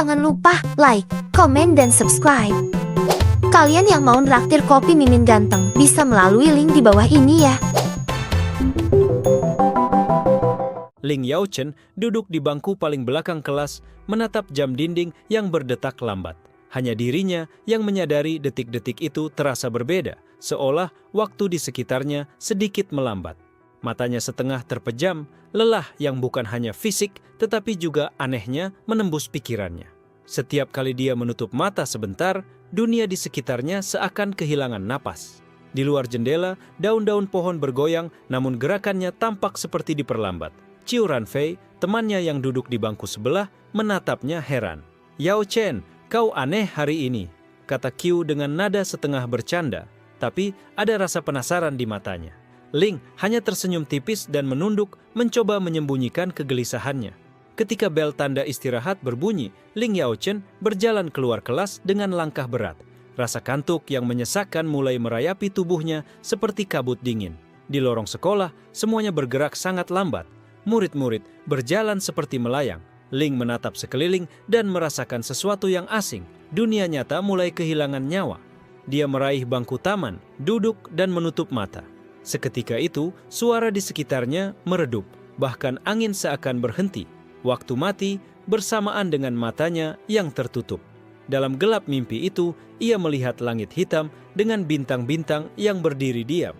Jangan lupa like, komen, dan subscribe. Kalian yang mau nraktir kopi Mimin Ganteng bisa melalui link di bawah ini ya. Ling Yaochen duduk di bangku paling belakang kelas, menatap jam dinding yang berdetak lambat. Hanya dirinya yang menyadari detik-detik itu terasa berbeda, seolah waktu di sekitarnya sedikit melambat. Matanya setengah terpejam, lelah yang bukan hanya fisik, tetapi juga anehnya menembus pikirannya. Setiap kali dia menutup mata sebentar, dunia di sekitarnya seakan kehilangan napas. Di luar jendela, daun-daun pohon bergoyang, namun gerakannya tampak seperti diperlambat. Qiu Ranfei, temannya yang duduk di bangku sebelah, menatapnya heran. "Yaochen, kau aneh hari ini," kata Qiu dengan nada setengah bercanda, tapi ada rasa penasaran di matanya. Ling hanya tersenyum tipis dan menunduk, mencoba menyembunyikan kegelisahannya. Ketika bel tanda istirahat berbunyi, Ling Yaochen berjalan keluar kelas dengan langkah berat. Rasa kantuk yang menyesakkan mulai merayapi tubuhnya seperti kabut dingin. Di lorong sekolah, semuanya bergerak sangat lambat. Murid-murid berjalan seperti melayang. Ling menatap sekeliling dan merasakan sesuatu yang asing. Dunia nyata mulai kehilangan nyawa. Dia meraih bangku taman, duduk dan menutup mata. Seketika itu, suara di sekitarnya meredup, bahkan angin seakan berhenti. Waktu mati bersamaan dengan matanya yang tertutup. Dalam gelap mimpi itu, ia melihat langit hitam dengan bintang-bintang yang berdiri diam.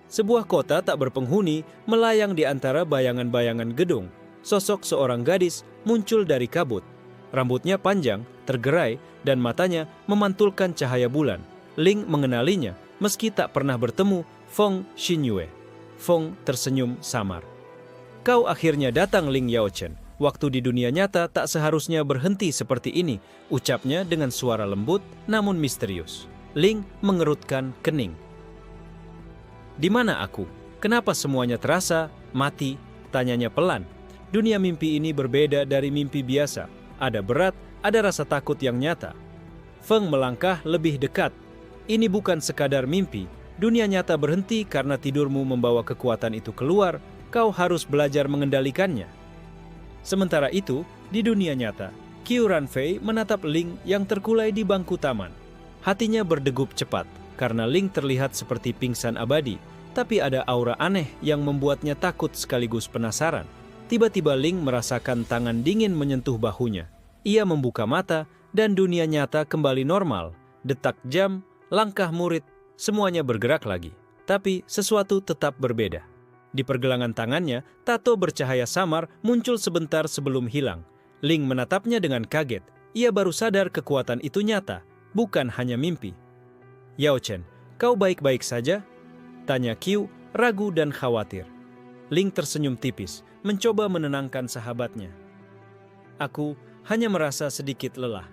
Sebuah kota tak berpenghuni melayang di antara bayangan-bayangan gedung. Sosok seorang gadis muncul dari kabut. Rambutnya panjang, tergerai, dan matanya memantulkan cahaya bulan. Ling mengenalinya, meski tak pernah bertemu. Feng Xinyue. Feng tersenyum samar. "Kau akhirnya datang, Ling Yaochen. Waktu di dunia nyata tak seharusnya berhenti seperti ini," ucapnya dengan suara lembut namun misterius. Ling mengerutkan kening. "Di mana aku? Kenapa semuanya terasa mati?" tanyanya pelan. Dunia mimpi ini berbeda dari mimpi biasa. Ada berat, ada rasa takut yang nyata. Feng melangkah lebih dekat. "Ini bukan sekadar mimpi. Dunia nyata berhenti karena tidurmu membawa kekuatan itu keluar. Kau harus belajar mengendalikannya." Sementara itu, di dunia nyata, Qiu Ranfei menatap Ling yang terkulai di bangku taman. Hatinya berdegup cepat, karena Ling terlihat seperti pingsan abadi, tapi ada aura aneh yang membuatnya takut sekaligus penasaran. Tiba-tiba Ling merasakan tangan dingin menyentuh bahunya. Ia membuka mata, dan dunia nyata kembali normal. Detak jam, langkah murid, semuanya bergerak lagi. Tapi sesuatu tetap berbeda. Di pergelangan tangannya, tato bercahaya samar muncul sebentar sebelum hilang. Ling menatapnya dengan kaget. Ia baru sadar kekuatan itu nyata, bukan hanya mimpi. "Yaochen, kau baik-baik saja?" tanya Qiu, ragu dan khawatir. Ling tersenyum tipis, mencoba menenangkan sahabatnya. "Aku hanya merasa sedikit lelah."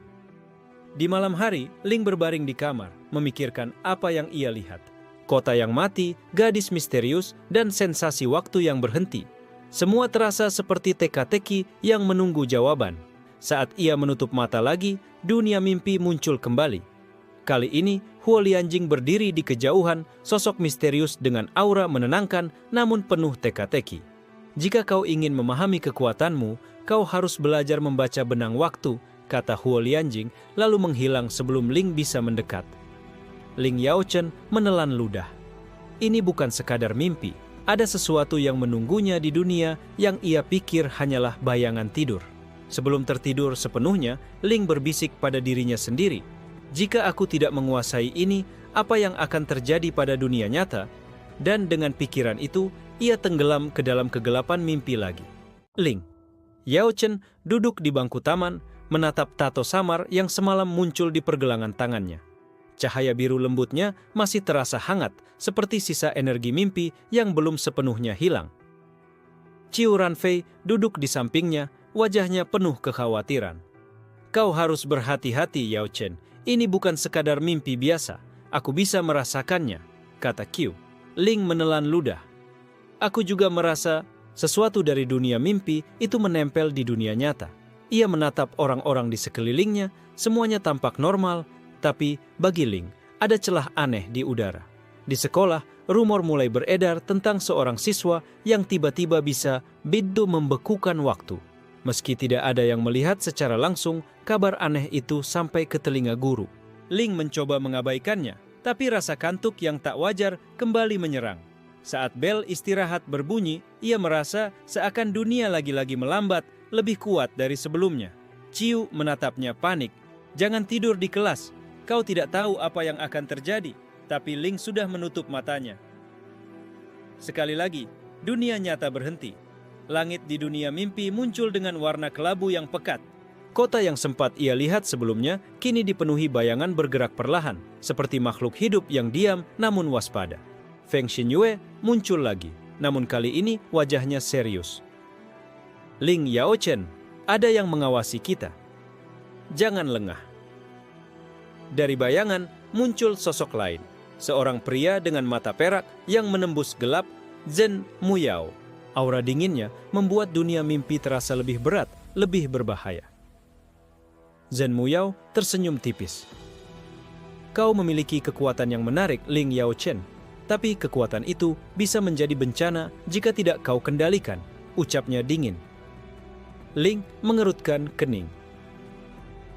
Di malam hari, Ling berbaring di kamar, memikirkan apa yang ia lihat. Kota yang mati, gadis misterius, dan sensasi waktu yang berhenti. Semua terasa seperti teka-teki yang menunggu jawaban. Saat ia menutup mata lagi, dunia mimpi muncul kembali. Kali ini, Huo Lianjing berdiri di kejauhan, sosok misterius dengan aura menenangkan namun penuh teka-teki. "Jika kau ingin memahami kekuatanmu, kau harus belajar membaca benang waktu," kata Huo Lianjing, lalu menghilang sebelum Ling bisa mendekat. Ling Yaochen menelan ludah. Ini bukan sekadar mimpi. Ada sesuatu yang menunggunya di dunia yang ia pikir hanyalah bayangan tidur. Sebelum tertidur sepenuhnya, Ling berbisik pada dirinya sendiri. "Jika aku tidak menguasai ini, apa yang akan terjadi pada dunia nyata?" Dan dengan pikiran itu, ia tenggelam ke dalam kegelapan mimpi lagi. Ling Yaochen duduk di bangku taman, menatap tato samar yang semalam muncul di pergelangan tangannya. Cahaya biru lembutnya masih terasa hangat, seperti sisa energi mimpi yang belum sepenuhnya hilang. Qiu Ranfei duduk di sampingnya, wajahnya penuh kekhawatiran. "Kau harus berhati-hati, Yaochen. Ini bukan sekadar mimpi biasa. Aku bisa merasakannya," kata Qiu. Ling menelan ludah. "Aku juga merasa sesuatu dari dunia mimpi itu menempel di dunia nyata." Ia menatap orang-orang di sekelilingnya, semuanya tampak normal, tapi bagi Ling, ada celah aneh di udara. Di sekolah, rumor mulai beredar tentang seorang siswa yang tiba-tiba bisa begitu membekukan waktu. Meski tidak ada yang melihat secara langsung, kabar aneh itu sampai ke telinga guru. Ling mencoba mengabaikannya, tapi rasa kantuk yang tak wajar kembali menyerang. Saat bel istirahat berbunyi, ia merasa seakan dunia lagi-lagi melambat, lebih kuat dari sebelumnya. Ciu menatapnya panik. "Jangan tidur di kelas, kau tidak tahu apa yang akan terjadi." Tapi Ling sudah menutup matanya. Sekali lagi, dunia nyata berhenti. Langit di dunia mimpi muncul dengan warna kelabu yang pekat. Kota yang sempat ia lihat sebelumnya kini dipenuhi bayangan bergerak perlahan, seperti makhluk hidup yang diam namun waspada. Feng Xinyue muncul lagi, namun kali ini wajahnya serius. "Ling Yaochen, ada yang mengawasi kita. Jangan lengah." Dari bayangan muncul sosok lain, seorang pria dengan mata perak yang menembus gelap, Zhen Muyao. Aura dinginnya membuat dunia mimpi terasa lebih berat, lebih berbahaya. Zhen Muyao tersenyum tipis. "Kau memiliki kekuatan yang menarik, Ling Yaochen. Tapi kekuatan itu bisa menjadi bencana jika tidak kau kendalikan," ucapnya dingin. Ling mengerutkan kening.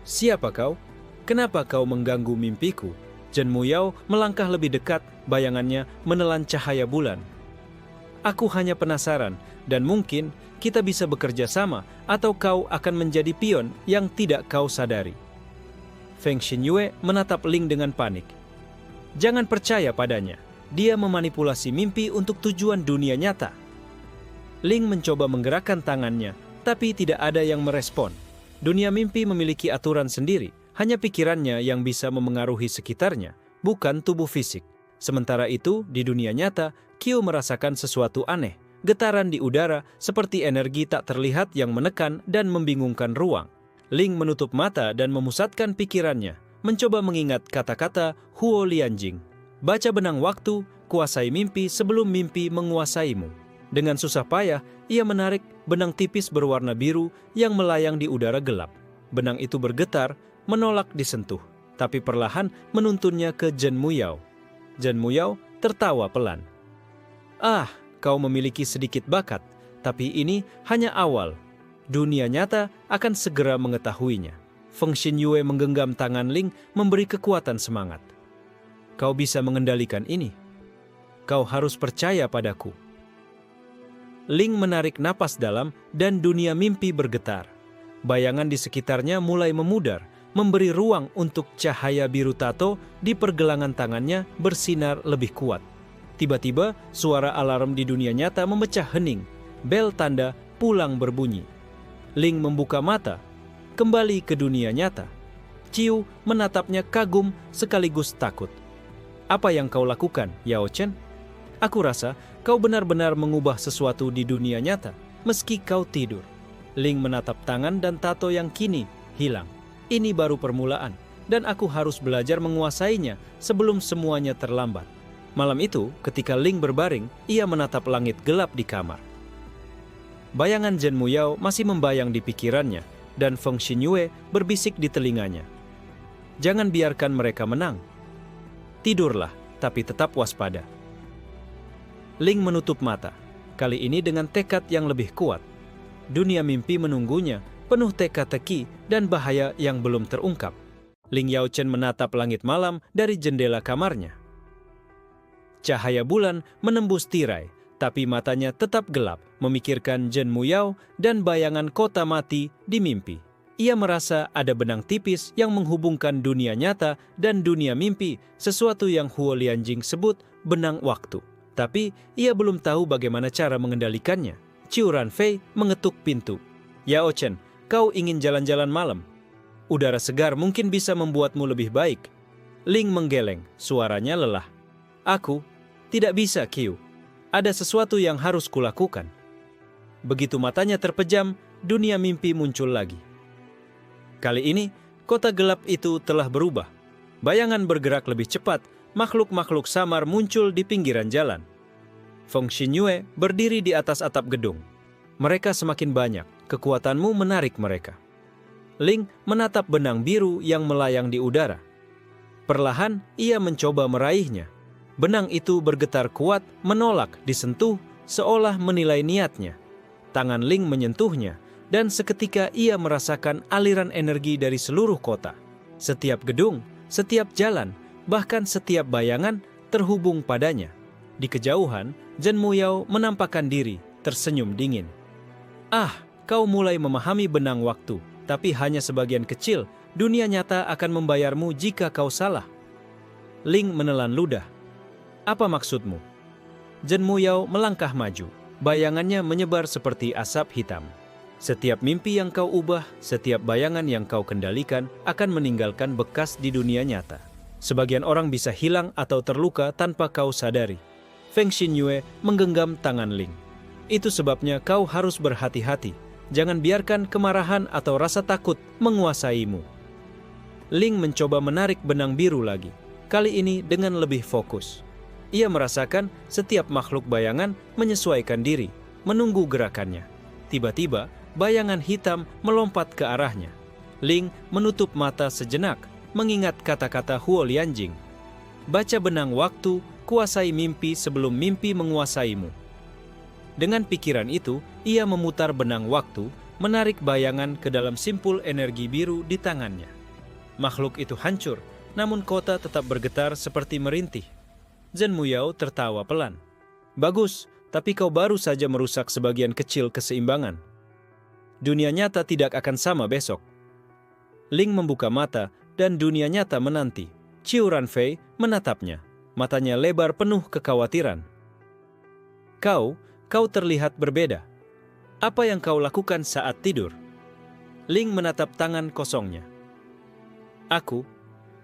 "Siapa kau? Kenapa kau mengganggu mimpiku?" Zhen Muyao melangkah lebih dekat, bayangannya menelan cahaya bulan. "Aku hanya penasaran, dan mungkin kita bisa bekerja sama, atau kau akan menjadi pion yang tidak kau sadari." Feng Xinyue menatap Ling dengan panik. "Jangan percaya padanya. Dia memanipulasi mimpi untuk tujuan dunia nyata." Ling mencoba menggerakkan tangannya, tapi tidak ada yang merespon. Dunia mimpi memiliki aturan sendiri, hanya pikirannya yang bisa memengaruhi sekitarnya, bukan tubuh fisik. Sementara itu, di dunia nyata, Qiu merasakan sesuatu aneh, getaran di udara seperti energi tak terlihat yang menekan dan membingungkan ruang. Ling menutup mata dan memusatkan pikirannya, mencoba mengingat kata-kata Huo Lianjing. "Baca benang waktu, kuasai mimpi sebelum mimpi menguasaimu." Dengan susah payah, ia menarik benang tipis berwarna biru yang melayang di udara gelap. Benang itu bergetar, menolak disentuh, tapi perlahan menuntunnya ke Zhen Muyao. Zhen Muyao tertawa pelan. "Ah, kau memiliki sedikit bakat, tapi ini hanya awal. Dunia nyata akan segera mengetahuinya." Feng Xinyue menggenggam tangan Ling, memberi kekuatan semangat. "Kau bisa mengendalikan ini. Kau harus percaya padaku." Ling menarik napas dalam dan dunia mimpi bergetar. Bayangan di sekitarnya mulai memudar, memberi ruang untuk cahaya biru tato di pergelangan tangannya bersinar lebih kuat. Tiba-tiba, suara alarm di dunia nyata memecah hening. Bel tanda pulang berbunyi. Ling membuka mata, kembali ke dunia nyata. Ciu menatapnya kagum sekaligus takut. "Apa yang kau lakukan, Yao Chen? Aku rasa kau benar-benar mengubah sesuatu di dunia nyata, meski kau tidur." Ling menatap tangan dan tato yang kini hilang. "Ini baru permulaan, dan aku harus belajar menguasainya sebelum semuanya terlambat." Malam itu, ketika Ling berbaring, ia menatap langit gelap di kamar. Bayangan Zhen Muyao masih membayang di pikirannya, dan Feng Xinyue berbisik di telinganya. "Jangan biarkan mereka menang. Tidurlah, tapi tetap waspada." Ling menutup mata, kali ini dengan tekad yang lebih kuat. Dunia mimpi menunggunya, penuh teka-teki dan bahaya yang belum terungkap. Ling Yaochen menatap langit malam dari jendela kamarnya. Cahaya bulan menembus tirai, tapi matanya tetap gelap, memikirkan Zhen Muyao dan bayangan kota mati di mimpi. Ia merasa ada benang tipis yang menghubungkan dunia nyata dan dunia mimpi, sesuatu yang Huo Lianjing sebut benang waktu. Tapi ia belum tahu bagaimana cara mengendalikannya. Ciu Ranfei mengetuk pintu. "Yao Chen, kau ingin jalan-jalan malam? Udara segar mungkin bisa membuatmu lebih baik." Ling menggeleng, suaranya lelah. "Aku tidak bisa, Qiu. Ada sesuatu yang harus kulakukan." Begitu matanya terpejam, dunia mimpi muncul lagi. Kali ini, kota gelap itu telah berubah. Bayangan bergerak lebih cepat, makhluk-makhluk samar muncul di pinggiran jalan. Feng Xinyue berdiri di atas atap gedung. "Mereka semakin banyak, kekuatanmu menarik mereka." Ling menatap benang biru yang melayang di udara. Perlahan, ia mencoba meraihnya. Benang itu bergetar kuat, menolak disentuh, seolah menilai niatnya. Tangan Ling menyentuhnya, dan seketika ia merasakan aliran energi dari seluruh kota. Setiap gedung, setiap jalan, bahkan setiap bayangan terhubung padanya. Di kejauhan, Zhen Muyao menampakkan diri, tersenyum dingin. "Ah, kau mulai memahami benang waktu, tapi hanya sebagian kecil. Dunia nyata akan membayarmu jika kau salah." Ling menelan ludah. "Apa maksudmu?" Zhen Muyao melangkah maju. Bayangannya menyebar seperti asap hitam. Setiap mimpi yang kau ubah, setiap bayangan yang kau kendalikan akan meninggalkan bekas di dunia nyata. Sebagian orang bisa hilang atau terluka tanpa kau sadari. Feng Xinyue menggenggam tangan Ling. "Itu sebabnya kau harus berhati-hati. Jangan biarkan kemarahan atau rasa takut menguasaimu." Ling mencoba menarik benang biru lagi, kali ini dengan lebih fokus. Ia merasakan setiap makhluk bayangan menyesuaikan diri, menunggu gerakannya. Tiba-tiba, bayangan hitam melompat ke arahnya. Ling menutup mata sejenak, mengingat kata-kata Huo Lianjing. "Baca benang waktu, kuasai mimpi sebelum mimpi menguasaimu." Dengan pikiran itu, ia memutar benang waktu, menarik bayangan ke dalam simpul energi biru di tangannya. Makhluk itu hancur, namun kota tetap bergetar seperti merintih. Zhen Muyao tertawa pelan. "Bagus, tapi kau baru saja merusak sebagian kecil keseimbangan. Dunia nyata tidak akan sama besok." Ling membuka mata dan dunia nyata menanti. Qiu Ranfei menatapnya, matanya lebar penuh kekhawatiran. Kau terlihat berbeda. Apa yang kau lakukan saat tidur?" Ling menatap tangan kosongnya. "Aku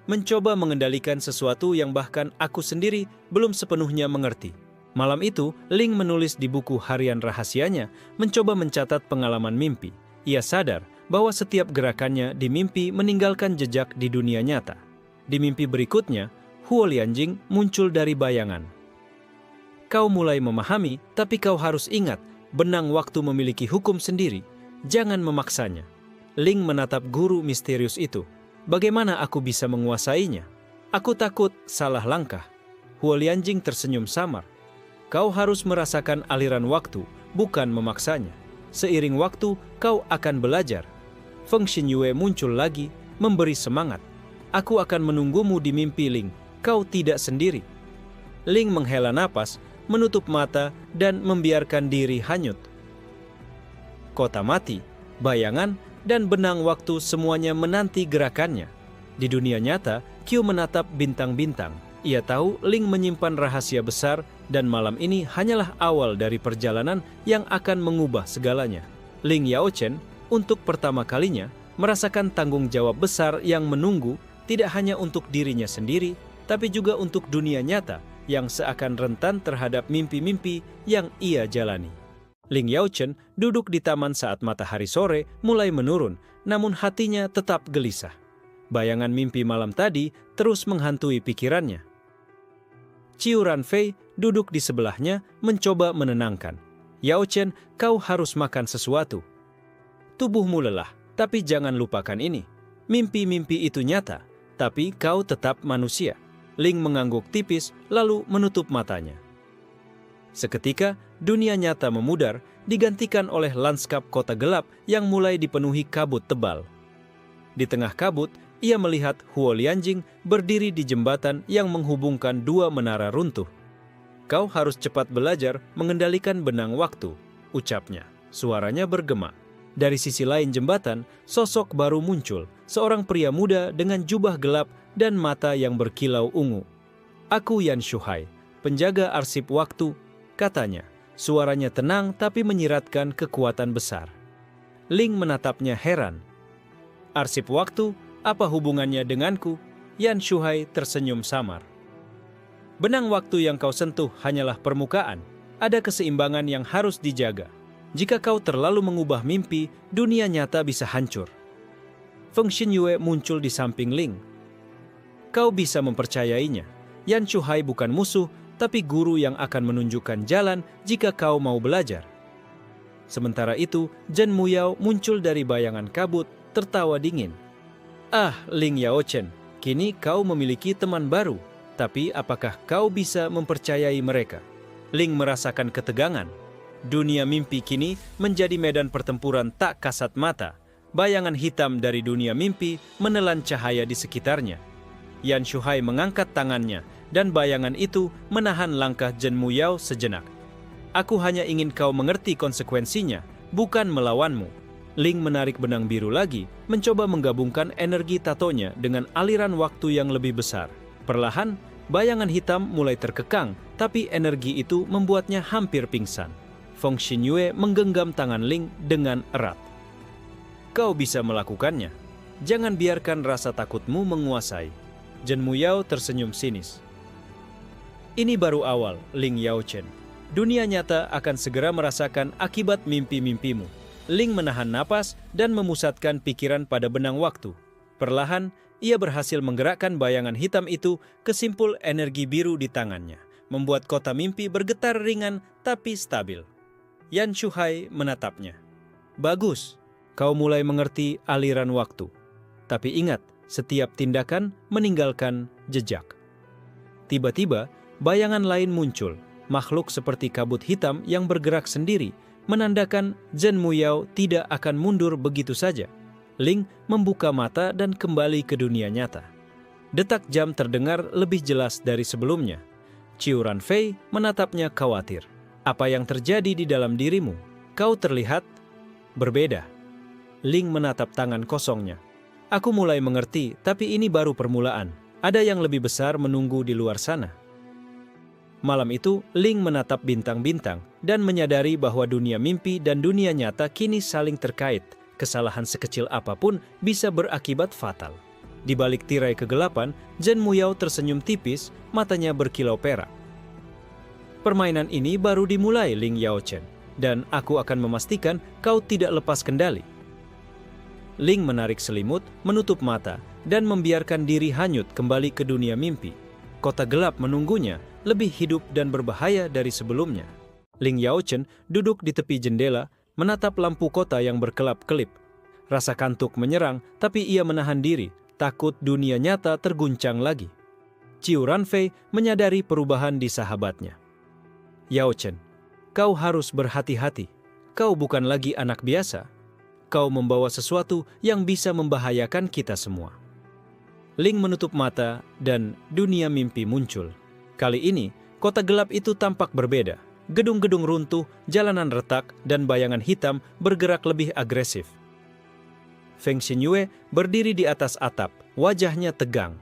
mencoba mengendalikan sesuatu yang bahkan aku sendiri belum sepenuhnya mengerti." Malam itu, Ling menulis di buku harian rahasianya, mencoba mencatat pengalaman mimpi. Ia sadar bahwa setiap gerakannya di mimpi meninggalkan jejak di dunia nyata. Di mimpi berikutnya, Huo Lianjing muncul dari bayangan. "Kau mulai memahami, tapi kau harus ingat, benang waktu memiliki hukum sendiri. Jangan memaksanya." Ling menatap guru misterius itu. "Bagaimana aku bisa menguasainya? Aku takut salah langkah." Huo Lianjing tersenyum samar. "Kau harus merasakan aliran waktu, bukan memaksanya. Seiring waktu, kau akan belajar." Feng Xinyue muncul lagi, memberi semangat. "Aku akan menunggumu di mimpi, Ling. Kau tidak sendiri." Ling menghela napas, menutup mata, dan membiarkan diri hanyut. Kota mati, bayangan, dan benang waktu semuanya menanti gerakannya. Di dunia nyata, Qiu menatap bintang-bintang. Ia tahu Ling menyimpan rahasia besar, dan malam ini hanyalah awal dari perjalanan yang akan mengubah segalanya. Ling Yaochen, untuk pertama kalinya, merasakan tanggung jawab besar yang menunggu, tidak hanya untuk dirinya sendiri, tapi juga untuk dunia nyata yang seakan rentan terhadap mimpi-mimpi yang ia jalani. Ling Yaochen duduk di taman saat matahari sore mulai menurun, namun hatinya tetap gelisah. Bayangan mimpi malam tadi terus menghantui pikirannya. Qiu Ranfei duduk di sebelahnya mencoba menenangkan. "Yaochen, kau harus makan sesuatu. Tubuhmu lelah, tapi jangan lupakan ini. Mimpi-mimpi itu nyata, tapi kau tetap manusia." Ling mengangguk tipis lalu menutup matanya. Seketika, dunia nyata memudar, digantikan oleh lanskap kota gelap yang mulai dipenuhi kabut tebal. Di tengah kabut, ia melihat Huo Lianjing berdiri di jembatan yang menghubungkan dua menara runtuh. "Kau harus cepat belajar mengendalikan benang waktu," ucapnya. Suaranya bergema. Dari sisi lain jembatan, sosok baru muncul, seorang pria muda dengan jubah gelap dan mata yang berkilau ungu. "Aku Yan Shuhai, penjaga arsip waktu," katanya. Suaranya tenang tapi menyiratkan kekuatan besar. Ling menatapnya heran. "Arsip waktu, apa hubungannya denganku?" Yan Shuhai tersenyum samar. "Benang waktu yang kau sentuh hanyalah permukaan. Ada keseimbangan yang harus dijaga. Jika kau terlalu mengubah mimpi, dunia nyata bisa hancur." Feng Xinyue muncul di samping Ling. "Kau bisa mempercayainya. Yan Shuhai bukan musuh, tapi guru yang akan menunjukkan jalan jika kau mau belajar." Sementara itu, Zhen Muyao muncul dari bayangan kabut, tertawa dingin. "Ah, Ling Yaochen, kini kau memiliki teman baru, tapi apakah kau bisa mempercayai mereka?" Ling merasakan ketegangan. Dunia mimpi kini menjadi medan pertempuran tak kasat mata. Bayangan hitam dari dunia mimpi menelan cahaya di sekitarnya. Yan Shuhai mengangkat tangannya, dan bayangan itu menahan langkah Zhen Muyao sejenak. Aku hanya ingin kau mengerti konsekuensinya, bukan melawanmu. Ling menarik benang biru lagi, mencoba menggabungkan energi tatonya dengan aliran waktu yang lebih besar. Perlahan, bayangan hitam mulai terkekang, tapi energi itu membuatnya hampir pingsan. Feng Xinyue menggenggam tangan Ling dengan erat. Kau bisa melakukannya. Jangan biarkan rasa takutmu menguasai. Zhen Muyao tersenyum sinis. Ini baru awal, Ling Yaochen. Dunia nyata akan segera merasakan akibat mimpi-mimpimu. Ling menahan napas dan memusatkan pikiran pada benang waktu. Perlahan, ia berhasil menggerakkan bayangan hitam itu ke simpul energi biru di tangannya, membuat kota mimpi bergetar ringan tapi stabil. Yan Shuhai menatapnya. Bagus, kau mulai mengerti aliran waktu. Tapi ingat, setiap tindakan meninggalkan jejak. Tiba-tiba, bayangan lain muncul, makhluk seperti kabut hitam yang bergerak sendiri, menandakan Zhen Muyao tidak akan mundur begitu saja. Ling membuka mata dan kembali ke dunia nyata. Detak jam terdengar lebih jelas dari sebelumnya. Qiu Ranfei menatapnya khawatir. Apa yang terjadi di dalam dirimu? Kau terlihat berbeda. Ling menatap tangan kosongnya. Aku mulai mengerti, tapi ini baru permulaan. Ada yang lebih besar menunggu di luar sana. Malam itu, Ling menatap bintang-bintang dan menyadari bahwa dunia mimpi dan dunia nyata kini saling terkait. Kesalahan sekecil apapun bisa berakibat fatal. Di balik tirai kegelapan, Zhen Muyao tersenyum tipis, matanya berkilau perak. Permainan ini baru dimulai, Ling Yaochen, dan aku akan memastikan kau tidak lepas kendali. Ling menarik selimut, menutup mata, dan membiarkan diri hanyut kembali ke dunia mimpi. Kota gelap menunggunya, lebih hidup dan berbahaya dari sebelumnya. Ling Yaochen duduk di tepi jendela, menatap lampu kota yang berkelap-kelip. Rasa kantuk menyerang, tapi ia menahan diri, takut dunia nyata terguncang lagi. Qiu Ranfei menyadari perubahan di sahabatnya. Yaochen, kau harus berhati-hati. Kau bukan lagi anak biasa. Kau membawa sesuatu yang bisa membahayakan kita semua. Ling menutup mata dan dunia mimpi muncul. Kali ini, kota gelap itu tampak berbeda. Gedung-gedung runtuh, jalanan retak, dan bayangan hitam bergerak lebih agresif. Feng Xinyue berdiri di atas atap, wajahnya tegang.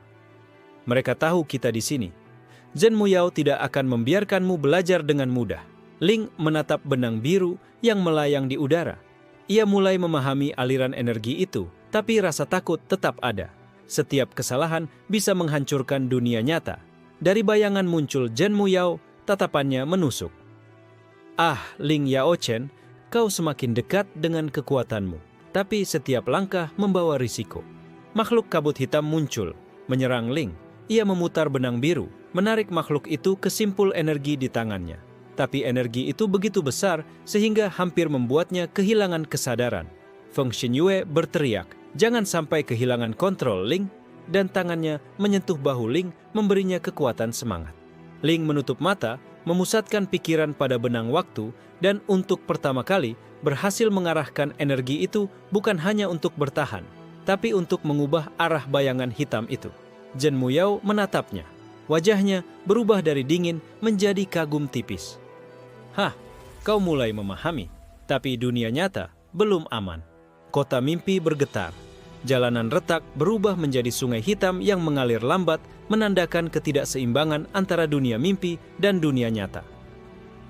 Mereka tahu kita di sini. Zhen Muyao tidak akan membiarkanmu belajar dengan mudah. Ling menatap benang biru yang melayang di udara. Ia mulai memahami aliran energi itu, tapi rasa takut tetap ada. Setiap kesalahan bisa menghancurkan dunia nyata. Dari bayangan muncul Zhen Muyao, tatapannya menusuk. Ah, Ling Yaochen, kau semakin dekat dengan kekuatanmu, tapi setiap langkah membawa risiko. Makhluk kabut hitam muncul, menyerang Ling. Ia memutar benang biru, menarik makhluk itu ke simpul energi di tangannya. Tapi energi itu begitu besar sehingga hampir membuatnya kehilangan kesadaran. Feng Xinyue berteriak, "Jangan sampai kehilangan kontrol, Ling!" Dan tangannya menyentuh bahu Ling, memberinya kekuatan semangat. Ling menutup mata, memusatkan pikiran pada benang waktu, dan untuk pertama kali berhasil mengarahkan energi itu bukan hanya untuk bertahan, tapi untuk mengubah arah bayangan hitam itu. Zhen Muyao menatapnya. Wajahnya berubah dari dingin menjadi kagum tipis. Hah, kau mulai memahami, tapi dunia nyata belum aman. Kota mimpi bergetar. Jalanan retak berubah menjadi sungai hitam yang mengalir lambat, menandakan ketidakseimbangan antara dunia mimpi dan dunia nyata.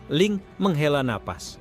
Ling menghela napas.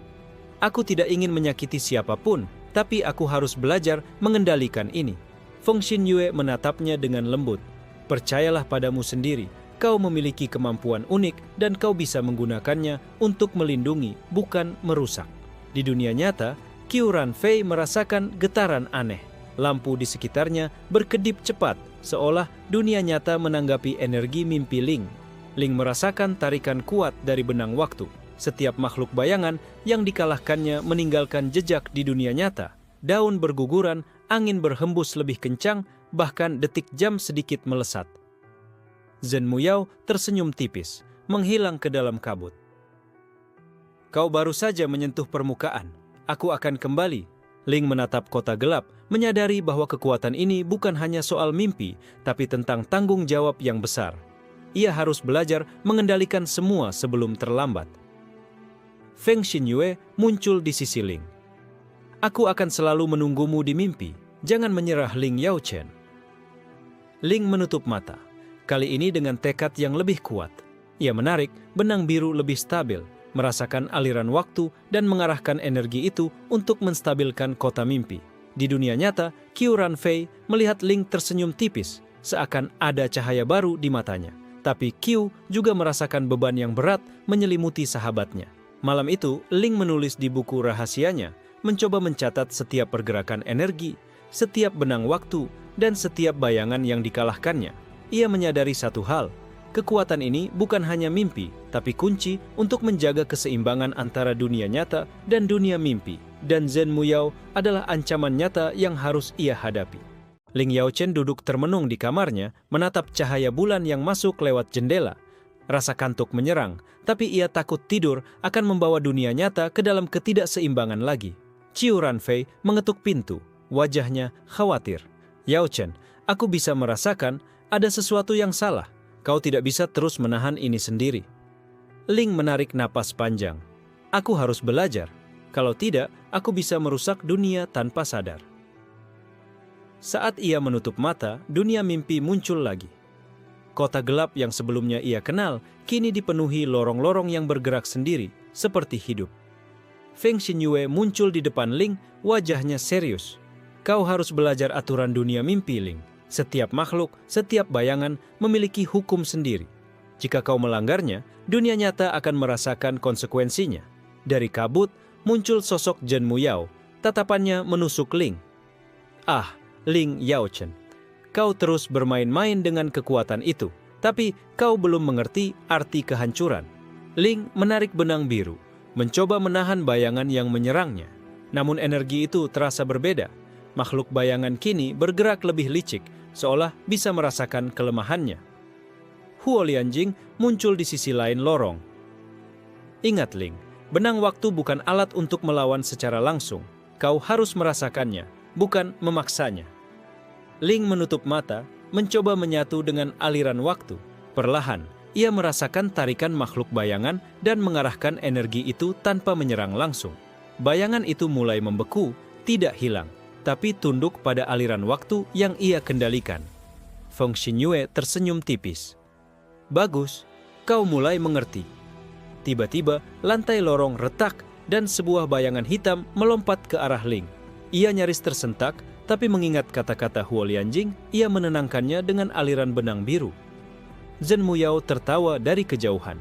Aku tidak ingin menyakiti siapapun, tapi aku harus belajar mengendalikan ini. Feng Xinyue menatapnya dengan lembut. Percayalah padamu sendiri, kau memiliki kemampuan unik dan kau bisa menggunakannya untuk melindungi, bukan merusak. Di dunia nyata, Qiu Ranfei merasakan getaran aneh. Lampu di sekitarnya berkedip cepat, seolah dunia nyata menanggapi energi mimpi Ling. Ling merasakan tarikan kuat dari benang waktu. Setiap makhluk bayangan yang dikalahkannya meninggalkan jejak di dunia nyata. Daun berguguran, angin berhembus lebih kencang, bahkan detik jam sedikit melesat. Zhen Muyao tersenyum tipis, menghilang ke dalam kabut. Kau baru saja menyentuh permukaan. Aku akan kembali. Ling menatap kota gelap, menyadari bahwa kekuatan ini bukan hanya soal mimpi, tapi tentang tanggung jawab yang besar. Ia harus belajar mengendalikan semua sebelum terlambat. Feng Xinyue muncul di sisi Ling. Aku akan selalu menunggumu di mimpi. Jangan menyerah, Ling Yaochen. Ling menutup mata, kali ini dengan tekad yang lebih kuat. Ia menarik benang biru lebih stabil, merasakan aliran waktu dan mengarahkan energi itu untuk menstabilkan kota mimpi. Di dunia nyata, Qiu Ranfei melihat Ling tersenyum tipis, seakan ada cahaya baru di matanya. Tapi Qiu juga merasakan beban yang berat menyelimuti sahabatnya. Malam itu, Ling menulis di buku rahasianya, mencoba mencatat setiap pergerakan energi, setiap benang waktu, dan setiap bayangan yang dikalahkannya. Ia menyadari satu hal, kekuatan ini bukan hanya mimpi, tapi kunci untuk menjaga keseimbangan antara dunia nyata dan dunia mimpi. Dan Zhen Muyao adalah ancaman nyata yang harus ia hadapi. Ling Yaochen duduk termenung di kamarnya, menatap cahaya bulan yang masuk lewat jendela. Rasa kantuk menyerang, tapi ia takut tidur akan membawa dunia nyata ke dalam ketidakseimbangan lagi. Qiu Ranfei mengetuk pintu, wajahnya khawatir. Yaochen, aku bisa merasakan ada sesuatu yang salah. Kau tidak bisa terus menahan ini sendiri. Ling menarik napas panjang. Aku harus belajar. Kalau tidak, aku bisa merusak dunia tanpa sadar. Saat ia menutup mata, dunia mimpi muncul lagi. Kota gelap yang sebelumnya ia kenal, kini dipenuhi lorong-lorong yang bergerak sendiri, seperti hidup. Feng Xinyue muncul di depan Ling, wajahnya serius. Kau harus belajar aturan dunia mimpi, Ling. Setiap makhluk, setiap bayangan memiliki hukum sendiri. Jika kau melanggarnya, dunia nyata akan merasakan konsekuensinya. Dari kabut, muncul sosok Zhen Muyao. Tatapannya menusuk Ling. Ah, Ling Yaochen, kau terus bermain-main dengan kekuatan itu, tapi kau belum mengerti arti kehancuran. Ling menarik benang biru, mencoba menahan bayangan yang menyerangnya. Namun energi itu terasa berbeda. Makhluk bayangan kini bergerak lebih licik, seolah bisa merasakan kelemahannya. Huo Lianjing muncul di sisi lain lorong. Ingat, Ling, benang waktu bukan alat untuk melawan secara langsung. Kau harus merasakannya, bukan memaksanya. Ling menutup mata, mencoba menyatu dengan aliran waktu. Perlahan, ia merasakan tarikan makhluk bayangan dan mengarahkan energi itu tanpa menyerang langsung. Bayangan itu mulai membeku, tidak hilang, tapi tunduk pada aliran waktu yang ia kendalikan. Feng Xinyue tersenyum tipis. Bagus, kau mulai mengerti. Tiba-tiba, lantai lorong retak dan sebuah bayangan hitam melompat ke arah Ling. Ia nyaris tersentak, tapi mengingat kata-kata Huo Lianjing, ia menenangkannya dengan aliran benang biru. Zhen Muyao tertawa dari kejauhan.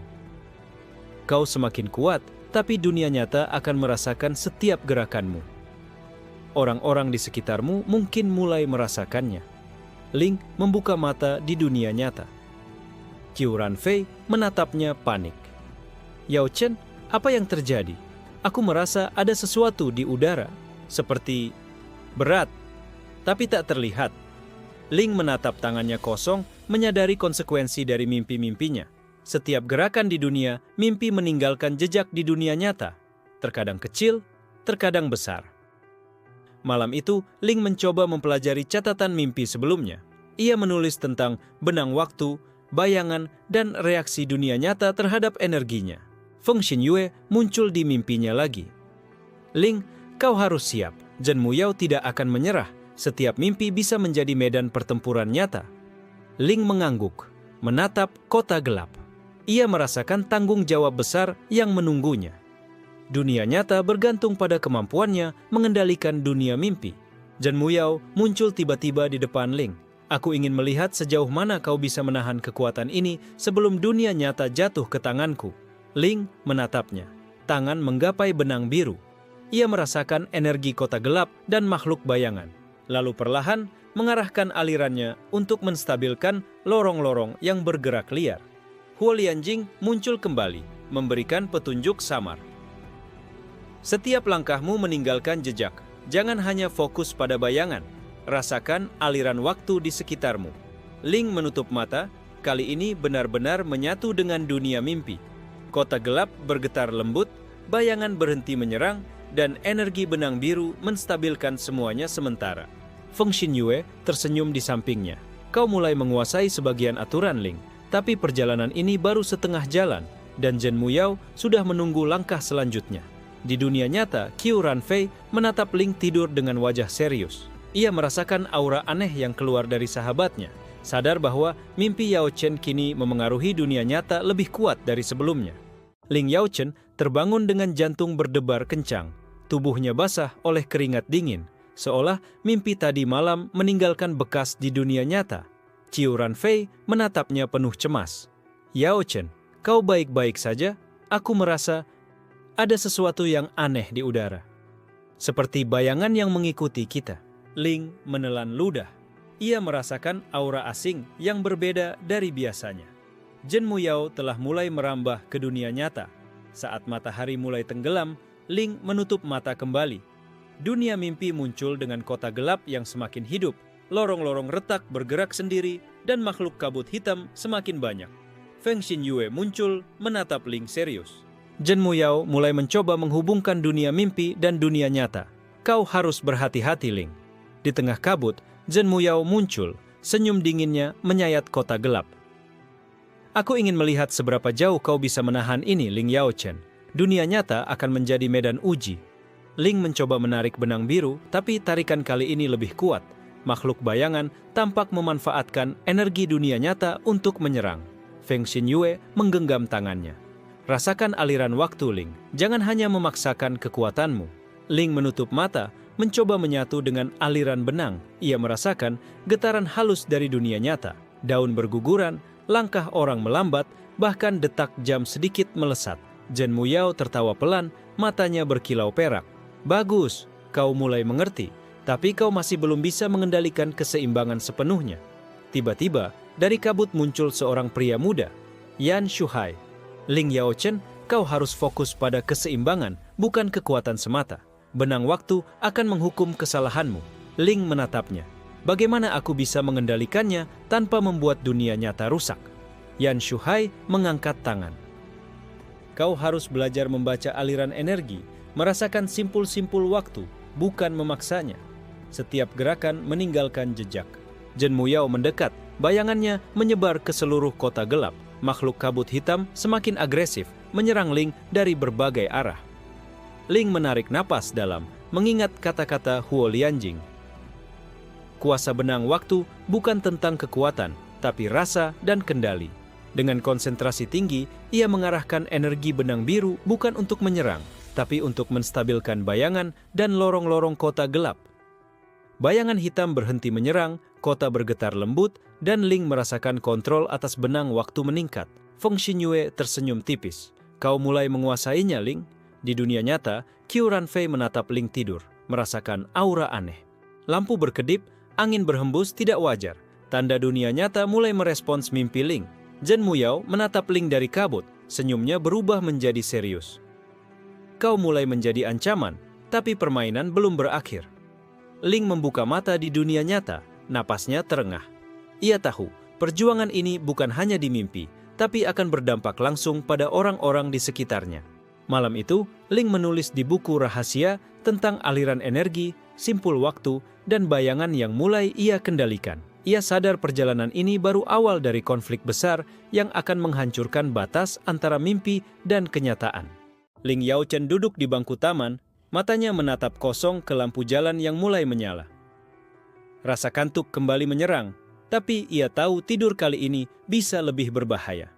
Kau semakin kuat, tapi dunia nyata akan merasakan setiap gerakanmu. Orang-orang di sekitarmu mungkin mulai merasakannya. Ling membuka mata di dunia nyata. Qiu Ranfei menatapnya panik. Yaochen, apa yang terjadi? Aku merasa ada sesuatu di udara, seperti berat, tapi tak terlihat. Ling menatap tangannya kosong, menyadari konsekuensi dari mimpi-mimpinya. Setiap gerakan di dunia, mimpi meninggalkan jejak di dunia nyata. Terkadang kecil, terkadang besar. Malam itu, Ling mencoba mempelajari catatan mimpi sebelumnya. Ia menulis tentang benang waktu, bayangan, dan reaksi dunia nyata terhadap energinya. Feng Xinyue muncul di mimpinya lagi. Ling, kau harus siap. Zhen Muyao tidak akan menyerah. Setiap mimpi bisa menjadi medan pertempuran nyata. Ling mengangguk, menatap kota gelap. Ia merasakan tanggung jawab besar yang menunggunya. Dunia nyata bergantung pada kemampuannya mengendalikan dunia mimpi. Zhen Muyao muncul tiba-tiba di depan Ling. Aku ingin melihat sejauh mana kau bisa menahan kekuatan ini sebelum dunia nyata jatuh ke tanganku. Ling menatapnya. Tangan menggapai benang biru. Ia merasakan energi kota gelap dan makhluk bayangan. Lalu perlahan mengarahkan alirannya untuk menstabilkan lorong-lorong yang bergerak liar. Huo Lianjing muncul kembali, memberikan petunjuk samar. Setiap langkahmu meninggalkan jejak. Jangan hanya fokus pada bayangan. Rasakan aliran waktu di sekitarmu. Ling menutup mata, kali ini benar-benar menyatu dengan dunia mimpi. Kota gelap bergetar lembut, bayangan berhenti menyerang, dan energi benang biru menstabilkan semuanya sementara. Feng Xinyue tersenyum di sampingnya. Kau mulai menguasai sebagian aturan, Ling, tapi perjalanan ini baru setengah jalan, dan Zhen Muyao sudah menunggu langkah selanjutnya. Di dunia nyata, Qiu Ranfei menatap Ling tidur dengan wajah serius. Ia merasakan aura aneh yang keluar dari sahabatnya, sadar bahwa mimpi Yao Chen kini memengaruhi dunia nyata lebih kuat dari sebelumnya. Ling Yao Chen terbangun dengan jantung berdebar kencang. Tubuhnya basah oleh keringat dingin, seolah mimpi tadi malam meninggalkan bekas di dunia nyata. Qiu Ranfei menatapnya penuh cemas. Yao Chen, kau baik-baik saja? Aku merasa ada sesuatu yang aneh di udara. Seperti bayangan yang mengikuti kita. Ling menelan ludah. Ia merasakan aura asing yang berbeda dari biasanya. Zhen Muyao telah mulai merambah ke dunia nyata. Saat matahari mulai tenggelam, Ling menutup mata kembali. Dunia mimpi muncul dengan kota gelap yang semakin hidup. Lorong-lorong retak bergerak sendiri dan makhluk kabut hitam semakin banyak. Feng Xinyue muncul menatap Ling serius. Zhen Muyao mulai mencoba menghubungkan dunia mimpi dan dunia nyata. Kau harus berhati-hati, Ling. Di tengah kabut, Zhen Muyao muncul, senyum dinginnya menyayat kota gelap. Aku ingin melihat seberapa jauh kau bisa menahan ini, Ling Yao Chen. Dunia nyata akan menjadi medan uji. Ling mencoba menarik benang biru, tapi tarikan kali ini lebih kuat. Makhluk bayangan tampak memanfaatkan energi dunia nyata untuk menyerang. Feng Xinyue menggenggam tangannya. Rasakan aliran waktu, Ling. Jangan hanya memaksakan kekuatanmu. Ling menutup mata, mencoba menyatu dengan aliran benang. Ia merasakan getaran halus dari dunia nyata. Daun berguguran, langkah orang melambat, bahkan detak jam sedikit melesat. Zhen Muyao tertawa pelan, matanya berkilau perak. Bagus, kau mulai mengerti, tapi kau masih belum bisa mengendalikan keseimbangan sepenuhnya. Tiba-tiba, dari kabut muncul seorang pria muda, Yan Shuhai. Ling Yao Chen, kau harus fokus pada keseimbangan, bukan kekuatan semata. Benang waktu akan menghukum kesalahanmu. Ling menatapnya. Bagaimana aku bisa mengendalikannya tanpa membuat dunia nyata rusak? Yan Shuhai mengangkat tangan. Kau harus belajar membaca aliran energi, merasakan simpul-simpul waktu, bukan memaksanya. Setiap gerakan meninggalkan jejak. Zhen Muyao mendekat, bayangannya menyebar ke seluruh kota gelap. Makhluk kabut hitam semakin agresif, menyerang Ling dari berbagai arah. Ling menarik napas dalam, mengingat kata-kata Huo Lianjing. Kuasa benang waktu bukan tentang kekuatan, tapi rasa dan kendali. Dengan konsentrasi tinggi, ia mengarahkan energi benang biru bukan untuk menyerang, tapi untuk menstabilkan bayangan dan lorong-lorong kota gelap. Bayangan hitam berhenti menyerang, kota bergetar lembut, dan Ling merasakan kontrol atas benang waktu meningkat. Feng Xinyue tersenyum tipis. Kau mulai menguasainya, Ling. Di dunia nyata, Qiu Ranfei menatap Ling tidur, merasakan aura aneh. Lampu berkedip, angin berhembus tidak wajar. Tanda dunia nyata mulai merespons mimpi Ling. Zhen Muyao menatap Ling dari kabut, senyumnya berubah menjadi serius. Kau mulai menjadi ancaman, tapi permainan belum berakhir. Ling membuka mata di dunia nyata, napasnya terengah. Ia tahu, perjuangan ini bukan hanya di mimpi, tapi akan berdampak langsung pada orang-orang di sekitarnya. Malam itu, Ling menulis di buku rahasia tentang aliran energi, simpul waktu, dan bayangan yang mulai ia kendalikan. Ia sadar perjalanan ini baru awal dari konflik besar yang akan menghancurkan batas antara mimpi dan kenyataan. Ling Yao Chen duduk di bangku taman, matanya menatap kosong ke lampu jalan yang mulai menyala. Rasa kantuk kembali menyerang, tapi ia tahu tidur kali ini bisa lebih berbahaya.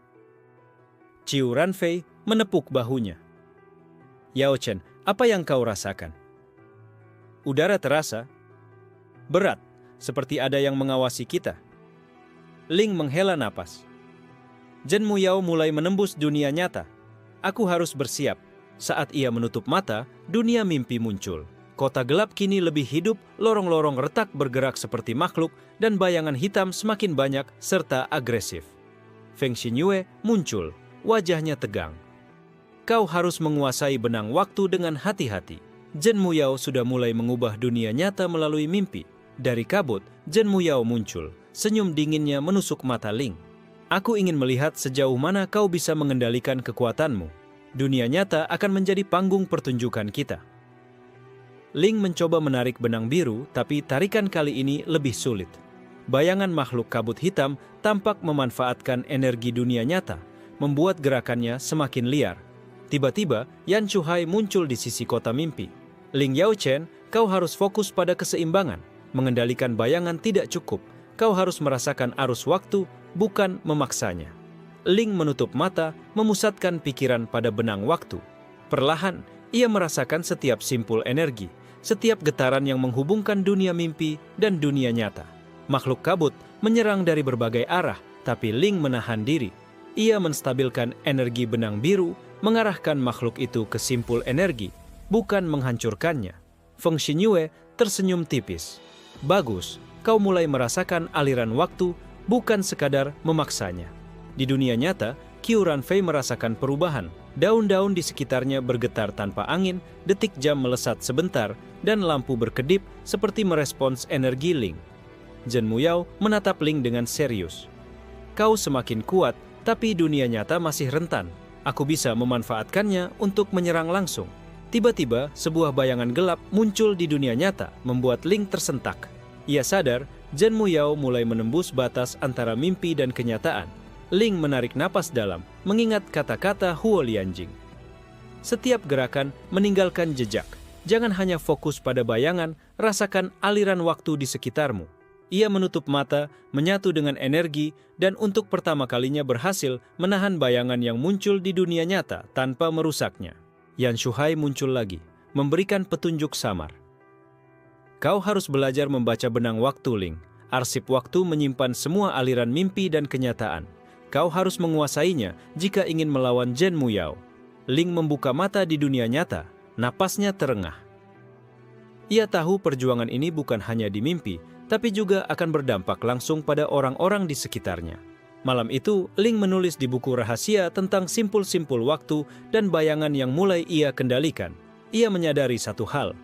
Qiu Ranfei menepuk bahunya. Yao Chen, apa yang kau rasakan? Udara terasa berat, seperti ada yang mengawasi kita. Ling menghela napas. Zhen Muyao mulai menembus dunia nyata. Aku harus bersiap. Saat ia menutup mata, dunia mimpi muncul. Kota gelap kini lebih hidup, lorong-lorong retak bergerak seperti makhluk, dan bayangan hitam semakin banyak serta agresif. Feng Xinyue muncul, wajahnya tegang. Kau harus menguasai benang waktu dengan hati-hati. Zhen Muyao sudah mulai mengubah dunia nyata melalui mimpi. Dari kabut, Zhen Muyao muncul, senyum dinginnya menusuk mata Ling. Aku ingin melihat sejauh mana kau bisa mengendalikan kekuatanmu. Dunia nyata akan menjadi panggung pertunjukan kita. Ling mencoba menarik benang biru, tapi tarikan kali ini lebih sulit. Bayangan makhluk kabut hitam tampak memanfaatkan energi dunia nyata, membuat gerakannya semakin liar. Tiba-tiba, Yan Shuhai muncul di sisi kota mimpi. Ling Yaochen, kau harus fokus pada keseimbangan. Mengendalikan bayangan tidak cukup. Kau harus merasakan arus waktu, bukan memaksanya. Ling menutup mata, memusatkan pikiran pada benang waktu. Perlahan, ia merasakan setiap simpul energi, setiap getaran yang menghubungkan dunia mimpi dan dunia nyata. Makhluk kabut menyerang dari berbagai arah, tapi Ling menahan diri. Ia menstabilkan energi benang biru, mengarahkan makhluk itu ke simpul energi, bukan menghancurkannya. Feng Xinyue tersenyum tipis. Bagus, kau mulai merasakan aliran waktu, bukan sekadar memaksanya. Di dunia nyata, Qiu Ranfei merasakan perubahan. Daun-daun di sekitarnya bergetar tanpa angin, detik jam melesat sebentar, dan lampu berkedip seperti merespons energi Ling. Zhen Muyao menatap Ling dengan serius. Kau semakin kuat, tapi dunia nyata masih rentan. Aku bisa memanfaatkannya untuk menyerang langsung. Tiba-tiba, sebuah bayangan gelap muncul di dunia nyata, membuat Ling tersentak. Ia sadar, Zhen Muyao mulai menembus batas antara mimpi dan kenyataan. Ling menarik napas dalam, mengingat kata-kata Huo Lianjing. Setiap gerakan meninggalkan jejak. Jangan hanya fokus pada bayangan, rasakan aliran waktu di sekitarmu. Ia menutup mata, menyatu dengan energi, dan untuk pertama kalinya berhasil menahan bayangan yang muncul di dunia nyata tanpa merusaknya. Yan Shuhai muncul lagi, memberikan petunjuk samar. Kau harus belajar membaca benang waktu, Ling. Arsip waktu menyimpan semua aliran mimpi dan kenyataan. Kau harus menguasainya jika ingin melawan Zhen Muyao. Ling membuka mata di dunia nyata, napasnya terengah. Ia tahu perjuangan ini bukan hanya di mimpi, tapi juga akan berdampak langsung pada orang-orang di sekitarnya. Malam itu, Ling menulis di buku rahasia tentang simpul-simpul waktu dan bayangan yang mulai ia kendalikan. Ia menyadari satu hal,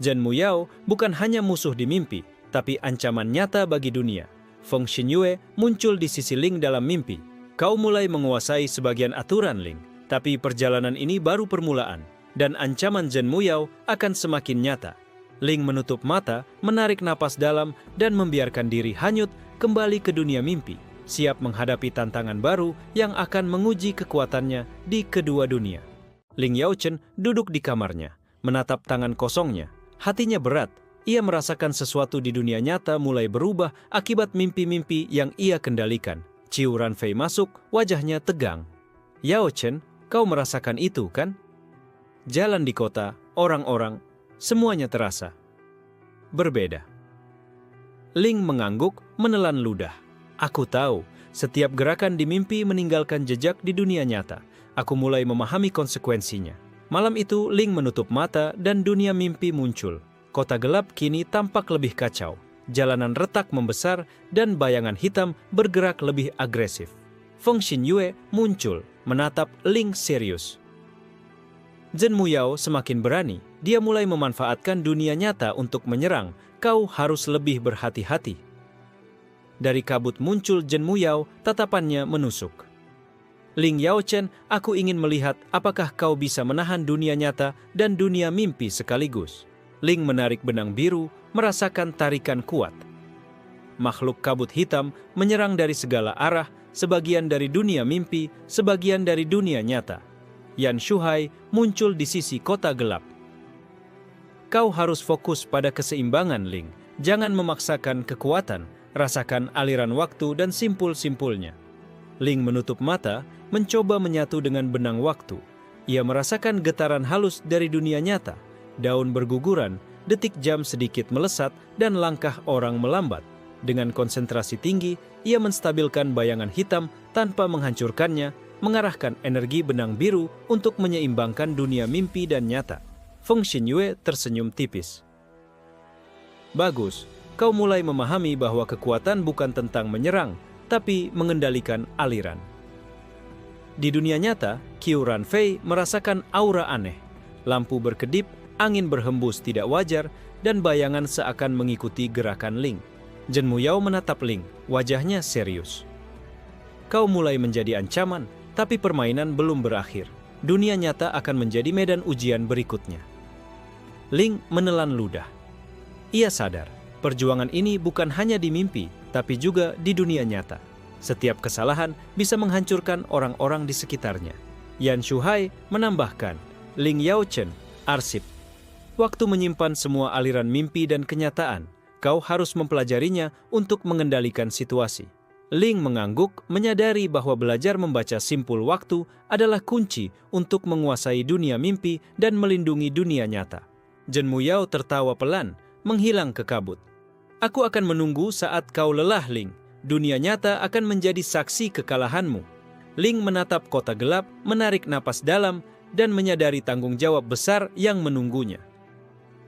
Zhen Muyao bukan hanya musuh di mimpi, tapi ancaman nyata bagi dunia. Feng Xinyue muncul di sisi Ling dalam mimpi. Kau mulai menguasai sebagian aturan, Ling, tapi perjalanan ini baru permulaan, dan ancaman Zhen Muyao akan semakin nyata. Ling menutup mata, menarik napas dalam, dan membiarkan diri hanyut kembali ke dunia mimpi, siap menghadapi tantangan baru yang akan menguji kekuatannya di kedua dunia. Ling Yaochen duduk di kamarnya, menatap tangan kosongnya. Hatinya berat, ia merasakan sesuatu di dunia nyata mulai berubah akibat mimpi-mimpi yang ia kendalikan. Qiu Ranfei masuk, wajahnya tegang. Yaochen, kau merasakan itu, kan? Jalan di kota, orang-orang, semuanya terasa berbeda. Ling mengangguk, menelan ludah. Aku tahu, setiap gerakan di mimpi meninggalkan jejak di dunia nyata. Aku mulai memahami konsekuensinya. Malam itu, Ling menutup mata dan dunia mimpi muncul. Kota gelap kini tampak lebih kacau. Jalanan retak membesar dan bayangan hitam bergerak lebih agresif. Feng Xinyue muncul, menatap Ling serius. Zhen Muyao semakin berani. Dia mulai memanfaatkan dunia nyata untuk menyerang. Kau harus lebih berhati-hati. Dari kabut muncul Zhen Muyao, tatapannya menusuk. Ling Yaochen, aku ingin melihat apakah kau bisa menahan dunia nyata dan dunia mimpi sekaligus. Ling menarik benang biru, merasakan tarikan kuat. Makhluk kabut hitam menyerang dari segala arah, sebagian dari dunia mimpi, sebagian dari dunia nyata. Yan Shuhai muncul di sisi kota gelap. Kau harus fokus pada keseimbangan, Ling. Jangan memaksakan kekuatan, rasakan aliran waktu dan simpul-simpulnya. Ling menutup mata, mencoba menyatu dengan benang waktu. Ia merasakan getaran halus dari dunia nyata. Daun berguguran, detik jam sedikit melesat, dan langkah orang melambat. Dengan konsentrasi tinggi, ia menstabilkan bayangan hitam tanpa menghancurkannya, mengarahkan energi benang biru untuk menyeimbangkan dunia mimpi dan nyata. Feng Xinyue tersenyum tipis. Bagus, kau mulai memahami bahwa kekuatan bukan tentang menyerang, tapi mengendalikan aliran. Di dunia nyata, Qiu Ranfei merasakan aura aneh. Lampu berkedip, angin berhembus tidak wajar, dan bayangan seakan mengikuti gerakan Ling. Zhen Muyao menatap Ling, wajahnya serius. Kau mulai menjadi ancaman, tapi permainan belum berakhir. dunia nyata akan menjadi medan ujian berikutnya. Ling menelan ludah. Ia sadar, perjuangan ini bukan hanya di mimpi, tapi juga di dunia nyata. Setiap kesalahan bisa menghancurkan orang-orang di sekitarnya. Yan Shuhai menambahkan, Ling Yaochen, arsip. Waktu menyimpan semua aliran mimpi dan kenyataan, kau harus mempelajarinya untuk mengendalikan situasi. Ling mengangguk, menyadari bahwa belajar membaca simpul waktu adalah kunci untuk menguasai dunia mimpi dan melindungi dunia nyata. Zhen Muyao tertawa pelan, menghilang ke kabut. Aku akan menunggu saat kau lelah, Ling. Dunia nyata akan menjadi saksi kekalahanmu. Ling menatap kota gelap, menarik napas dalam, dan menyadari tanggung jawab besar yang menunggunya.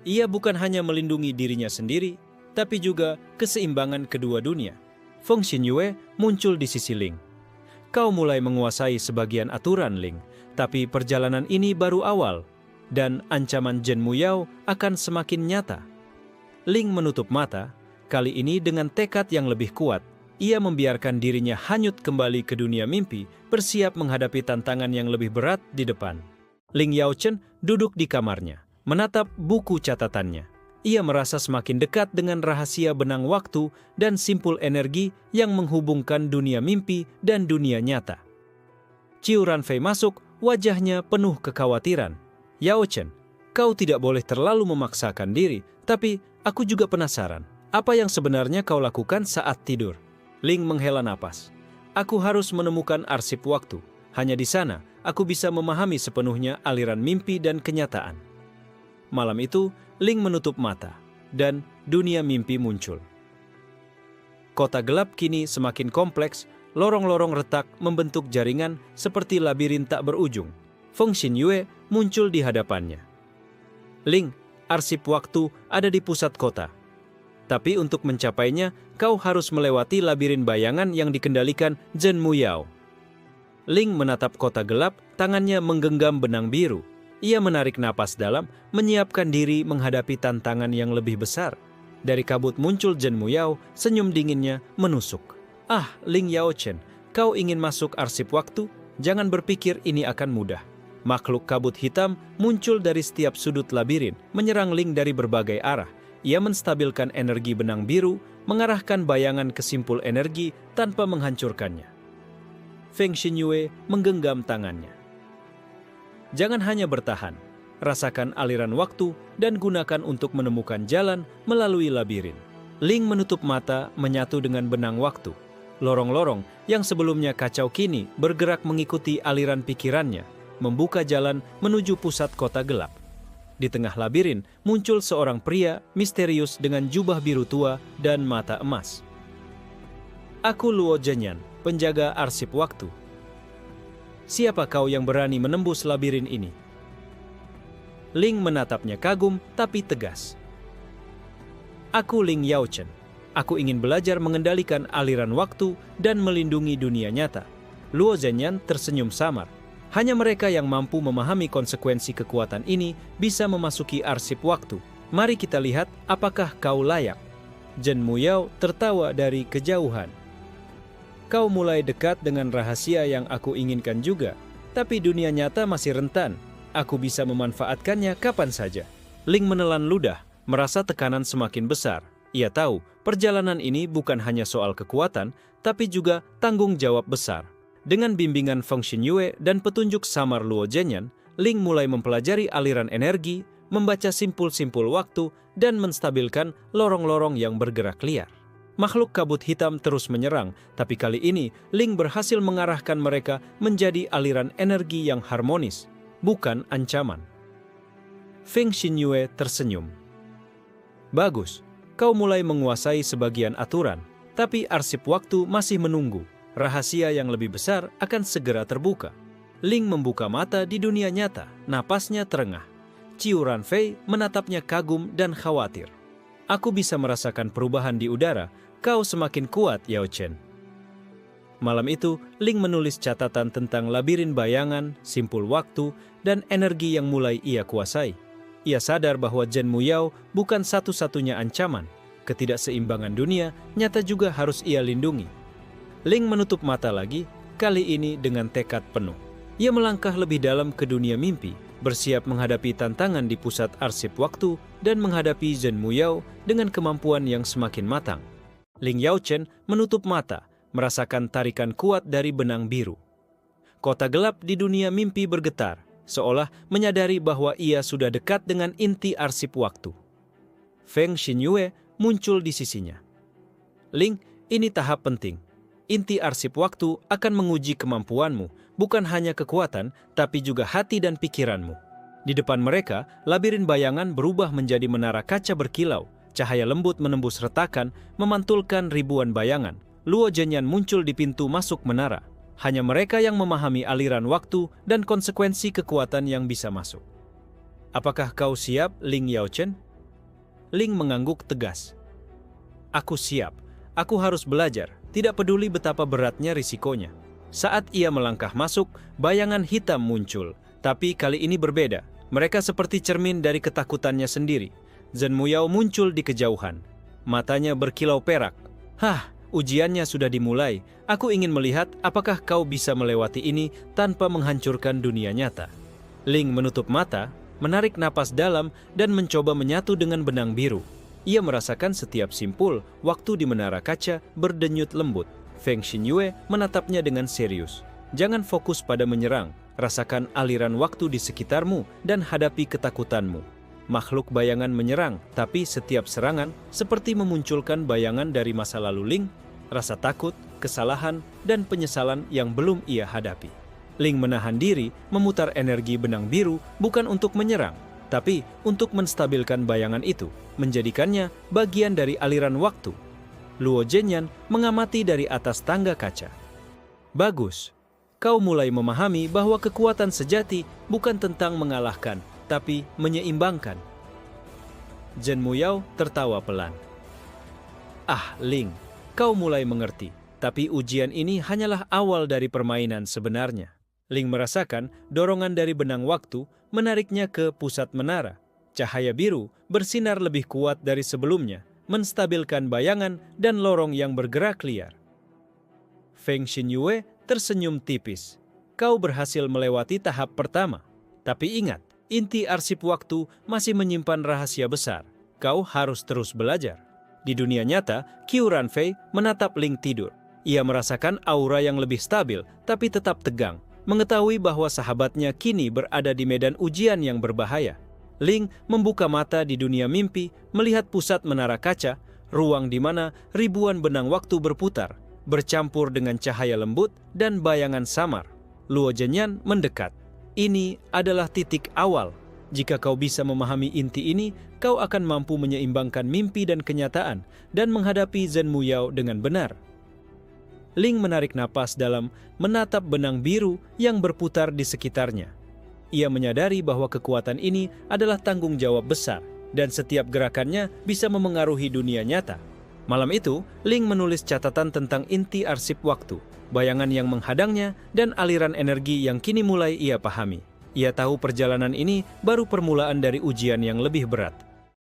Ia bukan hanya melindungi dirinya sendiri, tapi juga keseimbangan kedua dunia. Feng Xinyue muncul di sisi Ling. Kau mulai menguasai sebagian aturan, Ling, tapi perjalanan ini baru awal, dan ancaman Zhen Muyao akan semakin nyata. Ling menutup mata, kali ini dengan tekad yang lebih kuat. Ia membiarkan dirinya hanyut kembali ke dunia mimpi, bersiap menghadapi tantangan yang lebih berat di depan. Ling Yaochen duduk di kamarnya, menatap buku catatannya. Ia merasa semakin dekat dengan rahasia benang waktu dan simpul energi yang menghubungkan dunia mimpi dan dunia nyata. Ciu Ranfei masuk, wajahnya penuh kekhawatiran. Yaochen, kau tidak boleh terlalu memaksakan diri, tapi aku juga penasaran. Apa yang sebenarnya kau lakukan saat tidur? Ling menghela napas. Aku harus menemukan arsip waktu. Hanya di sana, aku bisa memahami sepenuhnya aliran mimpi dan kenyataan. Malam itu, Ling menutup mata, dan dunia mimpi muncul. Kota gelap kini semakin kompleks, lorong-lorong retak membentuk jaringan seperti labirin tak berujung. Feng Xinyue muncul di hadapannya. Ling, arsip waktu ada di pusat kota. Tapi untuk mencapainya, kau harus melewati labirin bayangan yang dikendalikan Zhen Muyao. Ling menatap kota gelap, tangannya menggenggam benang biru. Ia menarik napas dalam, menyiapkan diri menghadapi tantangan yang lebih besar. Dari kabut muncul Zhen Muyao, senyum dinginnya menusuk. Ah, Ling Yaochen, kau ingin masuk arsip waktu? Jangan berpikir ini akan mudah. Makhluk kabut hitam muncul dari setiap sudut labirin, menyerang Ling dari berbagai arah. Ia menstabilkan energi benang biru, mengarahkan bayangan ke simpul energi tanpa menghancurkannya. Feng Xinyue menggenggam tangannya. Jangan hanya bertahan, rasakan aliran waktu dan gunakan untuk menemukan jalan melalui labirin. Ling menutup mata menyatu dengan benang waktu. Lorong-lorong yang sebelumnya kacau kini bergerak mengikuti aliran pikirannya, membuka jalan menuju pusat kota gelap. Di tengah labirin muncul seorang pria misterius dengan jubah biru tua dan mata emas. Aku Luo Zhenyan, penjaga arsip waktu. Siapa kau yang berani menembus labirin ini? Ling menatapnya kagum tapi tegas. Aku Ling Yaochen. Aku ingin belajar mengendalikan aliran waktu dan melindungi dunia nyata. Luo Zhenyan tersenyum samar. Hanya mereka yang mampu memahami konsekuensi kekuatan ini bisa memasuki arsip waktu. Mari kita lihat apakah kau layak. Zhen Muyao tertawa dari kejauhan. Kau mulai dekat dengan rahasia yang aku inginkan juga. Tapi dunia nyata masih rentan. Aku bisa memanfaatkannya kapan saja. Ling menelan ludah, merasa tekanan semakin besar. Ia tahu perjalanan ini bukan hanya soal kekuatan, tapi juga tanggung jawab besar. Dengan bimbingan Feng Xinyue dan petunjuk samar Luo Zhenyan, Ling mulai mempelajari aliran energi, membaca simpul-simpul waktu, dan menstabilkan lorong-lorong yang bergerak liar. Makhluk kabut hitam terus menyerang, tapi kali ini Ling berhasil mengarahkan mereka menjadi aliran energi yang harmonis, bukan ancaman. Feng Xinyue tersenyum. Bagus, kau mulai menguasai sebagian aturan, tapi arsip waktu masih menunggu. Rahasia yang lebih besar akan segera terbuka. Ling membuka mata di dunia nyata, napasnya terengah. Ciu Ranfei menatapnya kagum dan khawatir. Aku bisa merasakan perubahan di udara, kau semakin kuat, Yaochen. Malam itu, Ling menulis catatan tentang labirin bayangan, simpul waktu, dan energi yang mulai ia kuasai. Ia sadar bahwa Zhen Muyao bukan satu-satunya ancaman. Ketidakseimbangan dunia nyata juga harus ia lindungi. Ling menutup mata lagi, kali ini dengan tekad penuh. Ia melangkah lebih dalam ke dunia mimpi, bersiap menghadapi tantangan di pusat arsip waktu dan menghadapi Zhen Muyao dengan kemampuan yang semakin matang. Ling Yaochen menutup mata, merasakan tarikan kuat dari benang biru. Kota gelap di dunia mimpi bergetar, seolah menyadari bahwa ia sudah dekat dengan inti arsip waktu. Feng Xinyue muncul di sisinya. Ling, ini tahap penting. Inti arsip waktu akan menguji kemampuanmu, bukan hanya kekuatan, tapi juga hati dan pikiranmu. Di depan mereka, labirin bayangan berubah menjadi menara kaca berkilau. Cahaya lembut menembus retakan, memantulkan ribuan bayangan. Luo Zhenyan muncul di pintu masuk menara. Hanya mereka yang memahami aliran waktu dan konsekuensi kekuatan yang bisa masuk. Apakah kau siap, Ling Yaochen? Ling mengangguk tegas. Aku siap. Aku harus belajar, tidak peduli betapa beratnya risikonya. Saat ia melangkah masuk, bayangan hitam muncul. Tapi kali ini berbeda. Mereka seperti cermin dari ketakutannya sendiri. Zhen Muyao muncul di kejauhan. Matanya berkilau perak. Hah, ujiannya sudah dimulai. Aku ingin melihat apakah kau bisa melewati ini tanpa menghancurkan dunia nyata. Ling menutup mata, menarik napas dalam, dan mencoba menyatu dengan benang biru. Ia merasakan setiap simpul waktu di menara kaca berdenyut lembut. Feng Xinyue menatapnya dengan serius. Jangan fokus pada menyerang, rasakan aliran waktu di sekitarmu dan hadapi ketakutanmu. Makhluk bayangan menyerang, tapi setiap serangan seperti memunculkan bayangan dari masa lalu Ling, rasa takut, kesalahan, dan penyesalan yang belum ia hadapi. Ling menahan diri, memutar energi benang biru bukan untuk menyerang, tapi untuk menstabilkan bayangan itu, menjadikannya bagian dari aliran waktu. Luo Zhenyan mengamati dari atas tangga kaca. Bagus, kau mulai memahami bahwa kekuatan sejati bukan tentang mengalahkan, tapi menyeimbangkan. Zhen Muyao tertawa pelan. Ah, Ling, kau mulai mengerti, tapi ujian ini hanyalah awal dari permainan sebenarnya. Ling merasakan dorongan dari benang waktu menariknya ke pusat menara. Cahaya biru bersinar lebih kuat dari sebelumnya, menstabilkan bayangan dan lorong yang bergerak liar. Feng Xinyue tersenyum tipis. Kau berhasil melewati tahap pertama. Tapi ingat, inti arsip waktu masih menyimpan rahasia besar. Kau harus terus belajar. Di dunia nyata, Qiu Ranfei menatap Ling tidur. Ia merasakan aura yang lebih stabil, tapi tetap tegang. Mengetahui bahwa sahabatnya kini berada di medan ujian yang berbahaya. Ling membuka mata di dunia mimpi, melihat pusat menara kaca, ruang di mana ribuan benang waktu berputar, bercampur dengan cahaya lembut dan bayangan samar. Luo Zhenyan mendekat. Ini adalah titik awal. Jika kau bisa memahami inti ini, kau akan mampu menyeimbangkan mimpi dan kenyataan, dan menghadapi Zhen Muyao dengan benar. Ling menarik napas dalam, menatap benang biru yang berputar di sekitarnya. Ia menyadari bahwa kekuatan ini adalah tanggung jawab besar, dan setiap gerakannya bisa memengaruhi dunia nyata. Malam itu, Ling menulis catatan tentang inti arsip waktu, bayangan yang menghadangnya, dan aliran energi yang kini mulai ia pahami. Ia tahu perjalanan ini baru permulaan dari ujian yang lebih berat.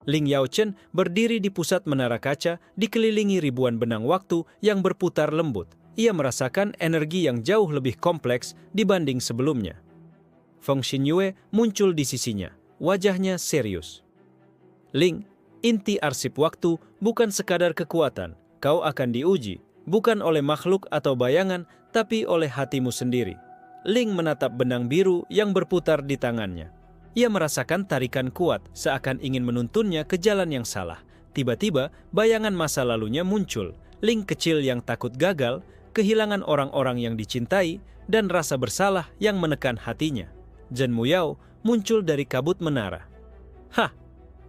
Ling Yaochen berdiri di pusat menara kaca, dikelilingi ribuan benang waktu yang berputar lembut. Ia merasakan energi yang jauh lebih kompleks dibanding sebelumnya. Feng Xinyue muncul di sisinya, wajahnya serius. Ling, inti arsip waktu bukan sekadar kekuatan. Kau akan diuji, bukan oleh makhluk atau bayangan, tapi oleh hatimu sendiri. Ling menatap benang biru yang berputar di tangannya. Ia merasakan tarikan kuat, seakan ingin menuntunnya ke jalan yang salah. Tiba-tiba, bayangan masa lalunya muncul. Ling kecil yang takut gagal, kehilangan orang-orang yang dicintai, dan rasa bersalah yang menekan hatinya. Zhen Muyao muncul dari kabut menara. Hah,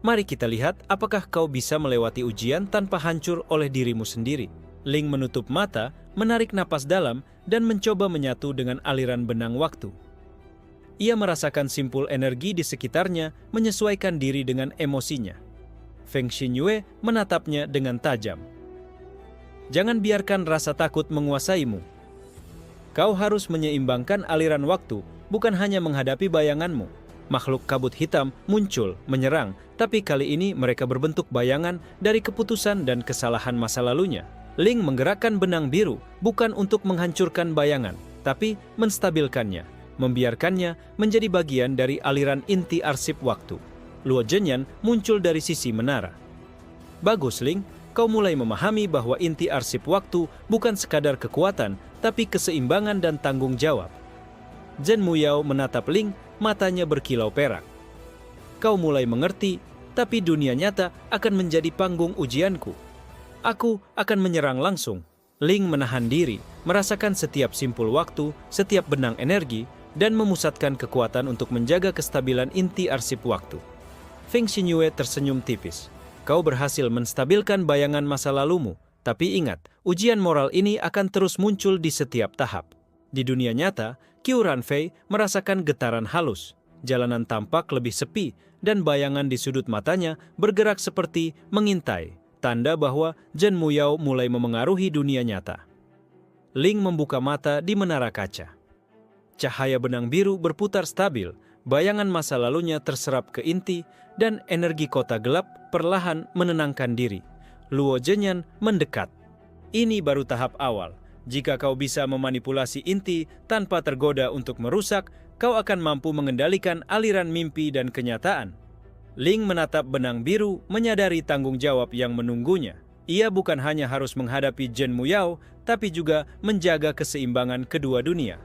mari kita lihat apakah kau bisa melewati ujian tanpa hancur oleh dirimu sendiri. Ling menutup mata, menarik napas dalam, dan mencoba menyatu dengan aliran benang waktu. Ia merasakan simpul energi di sekitarnya menyesuaikan diri dengan emosinya. Feng Xinyue menatapnya dengan tajam. Jangan biarkan rasa takut menguasaimu. Kau harus menyeimbangkan aliran waktu, bukan hanya menghadapi bayanganmu. Makhluk kabut hitam muncul, menyerang, tapi kali ini mereka berbentuk bayangan dari keputusan dan kesalahan masa lalunya. Ling menggerakkan benang biru, bukan untuk menghancurkan bayangan, tapi menstabilkannya. membiarkannya menjadi bagian dari aliran inti arsip waktu. Luo Zhenyan muncul dari sisi menara. Bagus, Ling, kau mulai memahami bahwa inti arsip waktu bukan sekadar kekuatan, tapi keseimbangan dan tanggung jawab. Zhen Muyao menatap Ling, matanya berkilau perak. Kau mulai mengerti, tapi dunia nyata akan menjadi panggung ujianku. Aku akan menyerang langsung. Ling menahan diri, merasakan setiap simpul waktu, setiap benang energi, dan memusatkan kekuatan untuk menjaga kestabilan inti arsip waktu. Feng Xinyue tersenyum tipis. Kau berhasil menstabilkan bayangan masa lalumu, tapi ingat, ujian moral ini akan terus muncul di setiap tahap. Di dunia nyata, Qiu Ranfei merasakan getaran halus. Jalanan tampak lebih sepi, dan bayangan di sudut matanya bergerak seperti mengintai, tanda bahwa Zhen Muyao mulai memengaruhi dunia nyata. Ling membuka mata di menara kaca. Cahaya benang biru berputar stabil, bayangan masa lalunya terserap ke inti, dan energi kota gelap perlahan menenangkan diri. Luo Zhenyan mendekat. Ini baru tahap awal. Jika kau bisa memanipulasi inti tanpa tergoda untuk merusak, kau akan mampu mengendalikan aliran mimpi dan kenyataan. Ling menatap benang biru, menyadari tanggung jawab yang menunggunya. Ia bukan hanya harus menghadapi Zhen Muyao, tapi juga menjaga keseimbangan kedua dunia.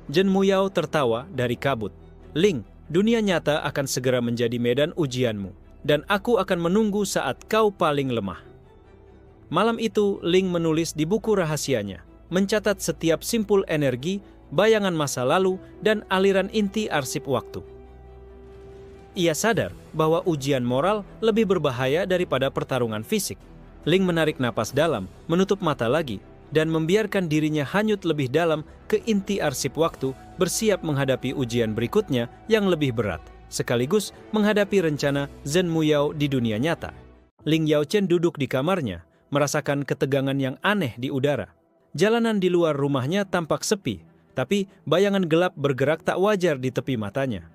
Zhen Muyao tertawa dari kabut. Ling, dunia nyata akan segera menjadi medan ujianmu, dan aku akan menunggu saat kau paling lemah. Malam itu, Ling menulis di buku rahasianya, mencatat setiap simpul energi, bayangan masa lalu, dan aliran inti arsip waktu. Ia sadar bahwa ujian moral lebih berbahaya daripada pertarungan fisik. Ling menarik napas dalam, menutup mata lagi, dan membiarkan dirinya hanyut lebih dalam ke inti arsip waktu, bersiap menghadapi ujian berikutnya yang lebih berat, sekaligus menghadapi rencana Zhen Muyao di dunia nyata. Ling Yaochen duduk di kamarnya, merasakan ketegangan yang aneh di udara. Jalanan di luar rumahnya tampak sepi, tapi bayangan gelap bergerak tak wajar di tepi matanya.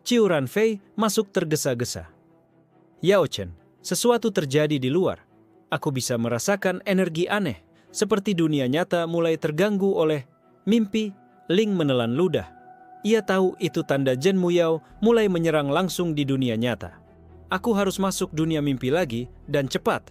Qiu Ranfei masuk tergesa-gesa. Yaochen, sesuatu terjadi di luar. Aku bisa merasakan energi aneh, seperti dunia nyata mulai terganggu oleh mimpi. Ling menelan ludah. Ia tahu itu tanda Zhen Muyao mulai menyerang langsung di dunia nyata. Aku harus masuk dunia mimpi lagi, dan cepat.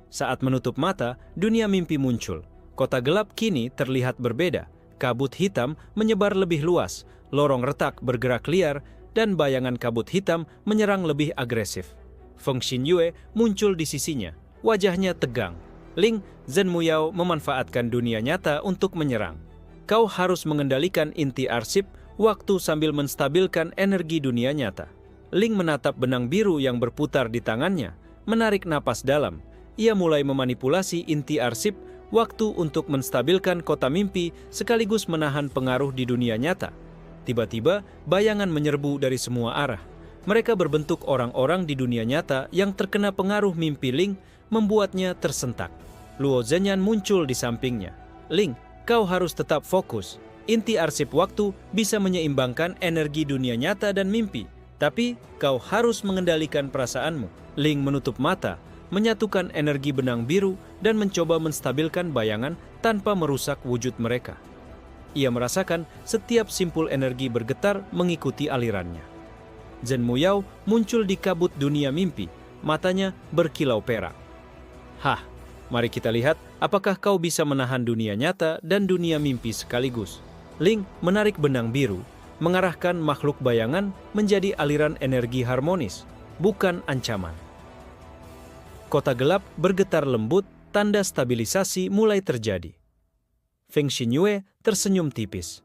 Saat menutup mata, dunia mimpi muncul. Kota gelap kini terlihat berbeda. Kabut hitam menyebar lebih luas, lorong retak bergerak liar, dan bayangan kabut hitam menyerang lebih agresif. Feng Xinyue muncul di sisinya, wajahnya tegang. Ling, Zhen Muyao memanfaatkan dunia nyata untuk menyerang. Kau harus mengendalikan inti arsip waktu sambil menstabilkan energi dunia nyata. Ling menatap benang biru yang berputar di tangannya, menarik napas dalam. Ia mulai memanipulasi inti arsip waktu untuk menstabilkan kota mimpi sekaligus menahan pengaruh di dunia nyata. Tiba-tiba, bayangan menyerbu dari semua arah. Mereka berbentuk orang-orang di dunia nyata yang terkena pengaruh mimpi Ling, membuatnya tersentak. Luo Zhenyan muncul di sampingnya. Ling, kau harus tetap fokus. Inti arsip waktu bisa menyeimbangkan energi dunia nyata dan mimpi, tapi kau harus mengendalikan perasaanmu. Ling menutup mata, menyatukan energi benang biru, dan mencoba menstabilkan bayangan tanpa merusak wujud mereka. Ia merasakan setiap simpul energi bergetar mengikuti alirannya. Zhen Muyao muncul di kabut dunia mimpi, matanya berkilau perak. Hah, mari kita lihat apakah kau bisa menahan dunia nyata dan dunia mimpi sekaligus. Ling menarik benang biru, mengarahkan makhluk bayangan menjadi aliran energi harmonis, bukan ancaman. Kota gelap bergetar lembut, tanda stabilisasi mulai terjadi. Feng Xinyue tersenyum tipis.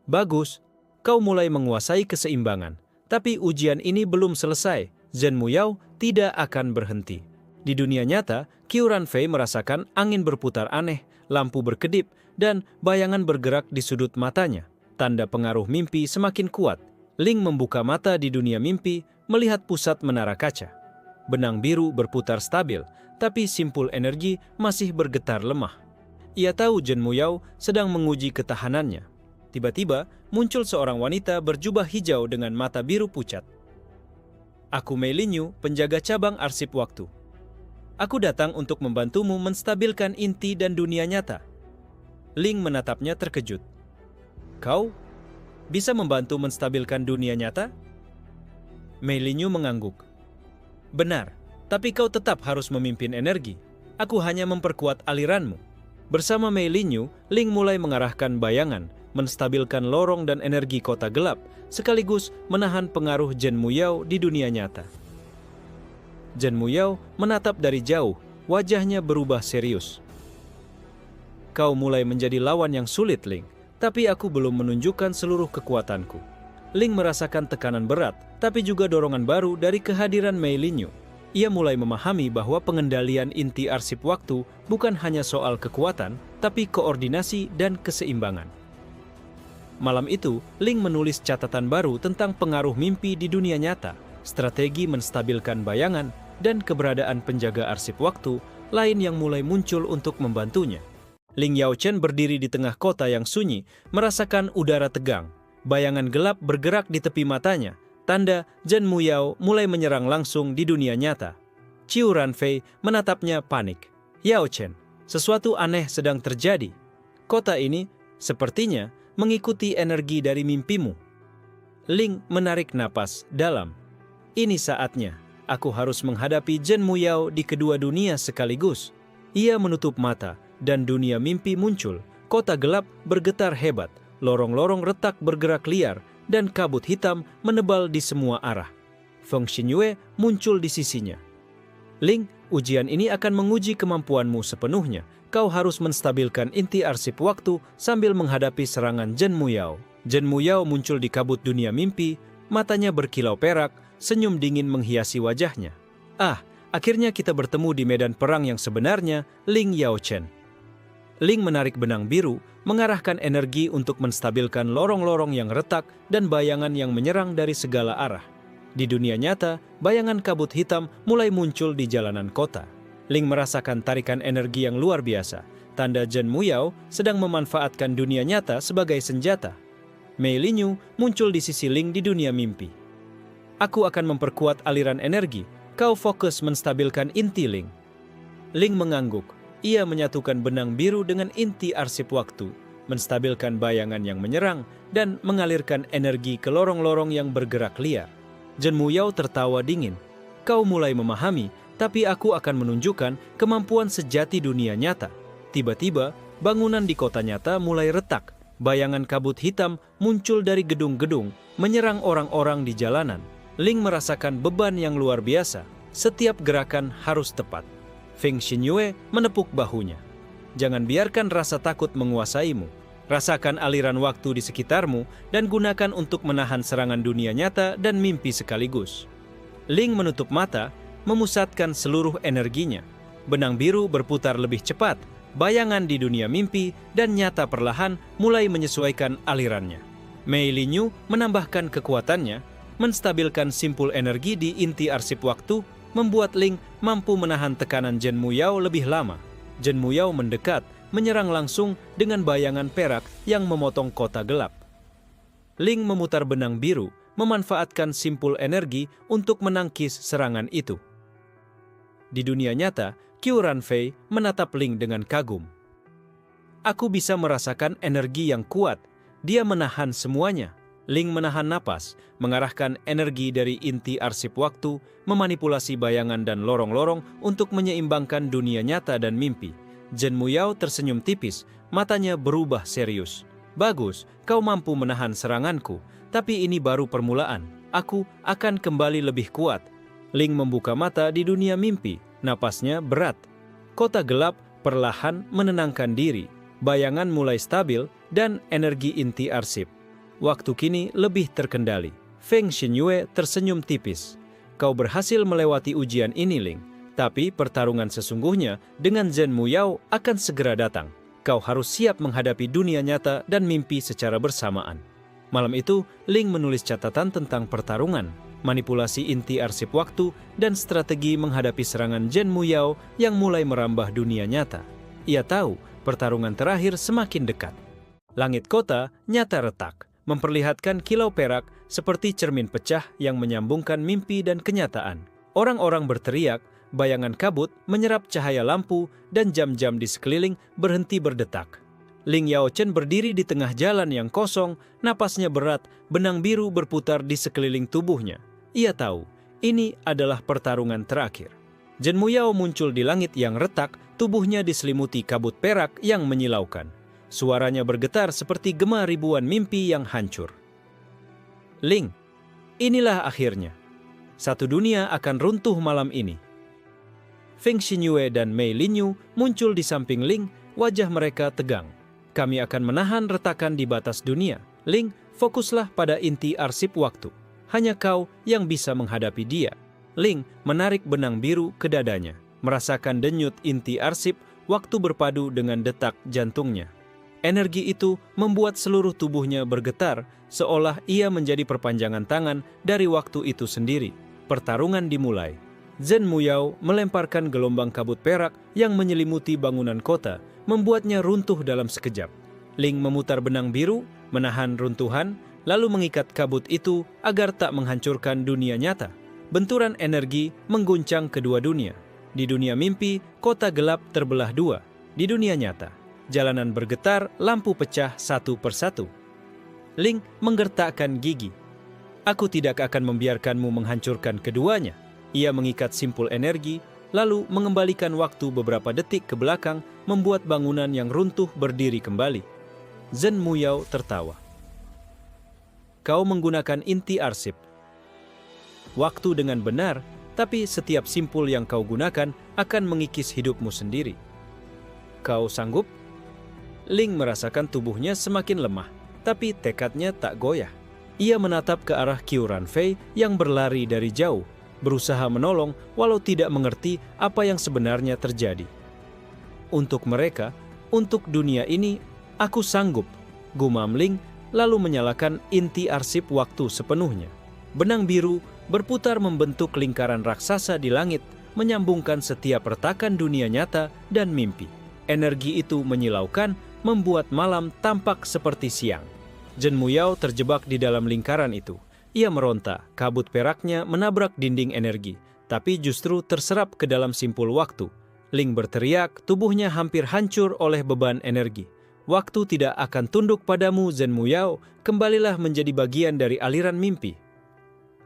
Bagus, kau mulai menguasai keseimbangan, tapi ujian ini belum selesai. Zhen Muyao tidak akan berhenti. Di dunia nyata, Qiu Ranfei merasakan angin berputar aneh, lampu berkedip, dan bayangan bergerak di sudut matanya. Tanda pengaruh mimpi semakin kuat. Ling membuka mata di dunia mimpi, melihat pusat menara kaca. Benang biru berputar stabil, tapi simpul energi masih bergetar lemah. Ia tahu Zhen Muyao sedang menguji ketahanannya. Tiba-tiba, muncul seorang wanita berjubah hijau dengan mata biru pucat. Aku Mei Linyu, penjaga cabang arsip waktu. Aku datang untuk membantumu menstabilkan inti dan dunia nyata. Ling menatapnya terkejut. Kau? bisa membantu menstabilkan dunia nyata? Mei Linyu mengangguk. Benar, tapi kau tetap harus memimpin energi. Aku hanya memperkuat aliranmu. Bersama Mei Linyu, Ling mulai mengarahkan bayangan, menstabilkan lorong dan energi kota gelap, sekaligus menahan pengaruh Zhen Muyao di dunia nyata. Zhen Muyao menatap dari jauh, wajahnya berubah serius. Kau mulai menjadi lawan yang sulit, Ling, tapi aku belum menunjukkan seluruh kekuatanku. Ling merasakan tekanan berat, tapi juga dorongan baru dari kehadiran Mei Linyu. Ia mulai memahami bahwa pengendalian inti arsip waktu bukan hanya soal kekuatan, tapi koordinasi dan keseimbangan. Malam itu, Ling menulis catatan baru tentang pengaruh mimpi di dunia nyata, strategi menstabilkan bayangan, dan keberadaan penjaga arsip waktu lain yang mulai muncul untuk membantunya. Ling Yaochen berdiri di tengah kota yang sunyi, merasakan udara tegang. Bayangan gelap bergerak di tepi matanya, tanda Zhen Muyao mulai menyerang langsung di dunia nyata. Qiu Ranfei menatapnya panik. Yaochen, sesuatu aneh sedang terjadi. Kota ini, sepertinya, mengikuti energi dari mimpimu. Ling menarik napas dalam. Ini saatnya, aku harus menghadapi Zhen Muyao di kedua dunia sekaligus. Ia menutup mata, dan dunia mimpi muncul. Kota gelap bergetar hebat, lorong-lorong retak bergerak liar, dan kabut hitam menebal di semua arah. Feng Xinyue muncul di sisinya. Ling, ujian ini akan menguji kemampuanmu sepenuhnya. Kau harus menstabilkan inti arsip waktu sambil menghadapi serangan Zhen Muyao. Zhen Muyao muncul di kabut dunia mimpi, matanya berkilau perak, senyum dingin menghiasi wajahnya. Ah, akhirnya kita bertemu di medan perang yang sebenarnya, Ling Yaochen. Ling menarik benang biru, mengarahkan energi untuk menstabilkan lorong-lorong yang retak dan bayangan yang menyerang dari segala arah. Di dunia nyata, bayangan kabut hitam mulai muncul di jalanan kota. Ling merasakan tarikan energi yang luar biasa, tanda Zhen Muyao sedang memanfaatkan dunia nyata sebagai senjata. Mei Linyu muncul di sisi Ling di dunia mimpi. Aku akan memperkuat aliran energi, kau fokus menstabilkan inti Ling. Ling mengangguk. Ia menyatukan benang biru dengan inti arsip waktu, menstabilkan bayangan yang menyerang, dan mengalirkan energi ke lorong-lorong yang bergerak liar. Zhen Muyao tertawa dingin. Kau mulai memahami, tapi aku akan menunjukkan kemampuan sejati dunia nyata. Tiba-tiba, bangunan di kota nyata mulai retak. Bayangan kabut hitam muncul dari gedung-gedung, menyerang orang-orang di jalanan. Ling merasakan beban yang luar biasa. Setiap gerakan harus tepat. Feng Xinyue menepuk bahunya. Jangan biarkan rasa takut menguasaimu. Rasakan aliran waktu di sekitarmu dan gunakan untuk menahan serangan dunia nyata dan mimpi sekaligus. Ling menutup mata, memusatkan seluruh energinya. Benang biru berputar lebih cepat, bayangan di dunia mimpi dan nyata perlahan mulai menyesuaikan alirannya. Mei Linyu menambahkan kekuatannya, menstabilkan simpul energi di inti arsip waktu, membuat Ling mampu menahan tekanan Zhen Muyao lebih lama. Zhen Muyao mendekat, menyerang langsung dengan bayangan perak yang memotong kota gelap. Ling memutar benang biru, memanfaatkan simpul energi untuk menangkis serangan itu. Di dunia nyata, Qiu Ranfei menatap Ling dengan kagum. Aku bisa merasakan energi yang kuat. Dia menahan semuanya. Ling menahan napas, mengarahkan energi dari inti arsip waktu, memanipulasi bayangan dan lorong-lorong untuk menyeimbangkan dunia nyata dan mimpi. Zhen Muyao tersenyum tipis, matanya berubah serius. Bagus, kau mampu menahan seranganku, tapi ini baru permulaan. Aku akan kembali lebih kuat. Ling membuka mata di dunia mimpi, napasnya berat. Kota gelap perlahan menenangkan diri, bayangan mulai stabil dan energi inti arsip waktu kini lebih terkendali. Feng Xinyue tersenyum tipis. Kau berhasil melewati ujian ini, Ling. Tapi pertarungan sesungguhnya dengan Zhen Muyao akan segera datang. Kau harus siap menghadapi dunia nyata dan mimpi secara bersamaan. Malam itu, Ling menulis catatan tentang pertarungan, manipulasi inti arsip waktu, dan strategi menghadapi serangan Zhen Muyao yang mulai merambah dunia nyata. Ia tahu pertarungan terakhir semakin dekat. Langit kota nyata retak, memperlihatkan kilau perak seperti cermin pecah yang menyambungkan mimpi dan kenyataan. Orang-orang berteriak, bayangan kabut menyerap cahaya lampu, dan jam-jam di sekeliling berhenti berdetak. Ling Yaochen berdiri di tengah jalan yang kosong, napasnya berat, benang biru berputar di sekeliling tubuhnya. Ia tahu, ini adalah pertarungan terakhir. Zhen Muyao muncul di langit yang retak, tubuhnya diselimuti kabut perak yang menyilaukan. Suaranya bergetar seperti gema ribuan mimpi yang hancur. Ling, inilah akhirnya. Satu dunia akan runtuh malam ini. Feng Xinyue dan Mei Linyu muncul di samping Ling, wajah mereka tegang. Kami akan menahan retakan di batas dunia. Ling, fokuslah pada inti arsip waktu. Hanya kau yang bisa menghadapi dia. Ling menarik benang biru ke dadanya, merasakan denyut inti arsip waktu berpadu dengan detak jantungnya. Energi itu membuat seluruh tubuhnya bergetar, seolah ia menjadi perpanjangan tangan dari waktu itu sendiri. Pertarungan dimulai. Zhen Muyao melemparkan gelombang kabut perak yang menyelimuti bangunan kota, membuatnya runtuh dalam sekejap. Ling memutar benang biru, menahan runtuhan, lalu mengikat kabut itu agar tak menghancurkan dunia nyata. Benturan energi mengguncang kedua dunia. Di dunia mimpi, kota gelap terbelah dua. Di dunia nyata, jalanan bergetar, lampu pecah satu persatu. Ling menggertakkan gigi. Aku tidak akan membiarkanmu menghancurkan keduanya. Ia mengikat simpul energi, lalu mengembalikan waktu beberapa detik ke belakang, membuat bangunan yang runtuh berdiri kembali. Zhen Muyao tertawa. Kau menggunakan inti arsip. Waktu dengan benar, tapi setiap simpul yang kau gunakan akan mengikis hidupmu sendiri. Kau sanggup? Ling merasakan tubuhnya semakin lemah, tapi tekadnya tak goyah. Ia menatap ke arah Qiu Ranfei yang berlari dari jauh, berusaha menolong walau tidak mengerti apa yang sebenarnya terjadi. Untuk mereka, untuk dunia ini, aku sanggup, gumam Ling, lalu menyalakan inti arsip waktu sepenuhnya. Benang biru berputar membentuk lingkaran raksasa di langit, menyambungkan setiap retakan dunia nyata dan mimpi. Energi itu menyilaukan, membuat malam tampak seperti siang. Zhen Muyao terjebak di dalam lingkaran itu. Ia meronta, kabut peraknya menabrak dinding energi, tapi justru terserap ke dalam simpul waktu. Ling berteriak, tubuhnya hampir hancur oleh beban energi. Waktu tidak akan tunduk padamu, Zhen Muyao, kembalilah menjadi bagian dari aliran mimpi.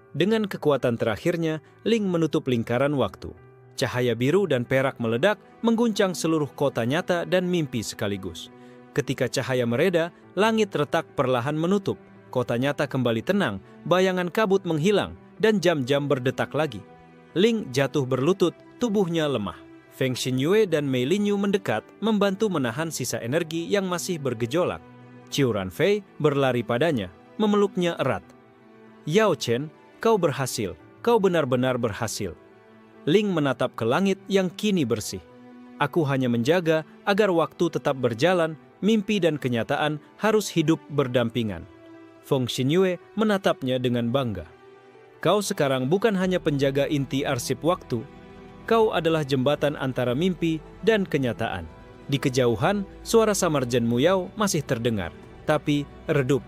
Dengan kekuatan terakhirnya, Ling menutup lingkaran waktu. Cahaya biru dan perak meledak, mengguncang seluruh kota nyata dan mimpi sekaligus. Ketika cahaya mereda, langit retak perlahan menutup. Kota nyata kembali tenang, bayangan kabut menghilang, dan jam-jam berdetak lagi. Ling jatuh berlutut, tubuhnya lemah. Feng Xinyue dan Mei Linyu mendekat, membantu menahan sisa energi yang masih bergejolak. Qiu Ranfei berlari padanya, memeluknya erat. Yao Chen, kau berhasil, kau benar-benar berhasil. Ling menatap ke langit yang kini bersih. Aku hanya menjaga agar waktu tetap berjalan, mimpi dan kenyataan harus hidup berdampingan. Feng Xinyue menatapnya dengan bangga. Kau sekarang bukan hanya penjaga inti arsip waktu, kau adalah jembatan antara mimpi dan kenyataan. Di kejauhan, suara samar Zhen Muyao masih terdengar, tapi redup.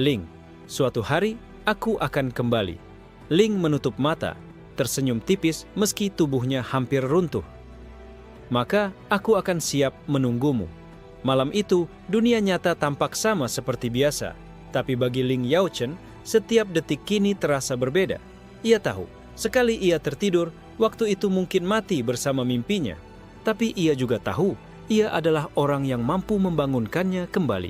Ling, suatu hari aku akan kembali. Ling menutup mata, tersenyum tipis meski tubuhnya hampir runtuh. Maka aku akan siap menunggumu. Malam itu, dunia nyata tampak sama seperti biasa. Tapi bagi Ling Yaochen, setiap detik kini terasa berbeda. Ia tahu, sekali ia tertidur, waktu itu mungkin mati bersama mimpinya. Tapi ia juga tahu, ia adalah orang yang mampu membangunkannya kembali.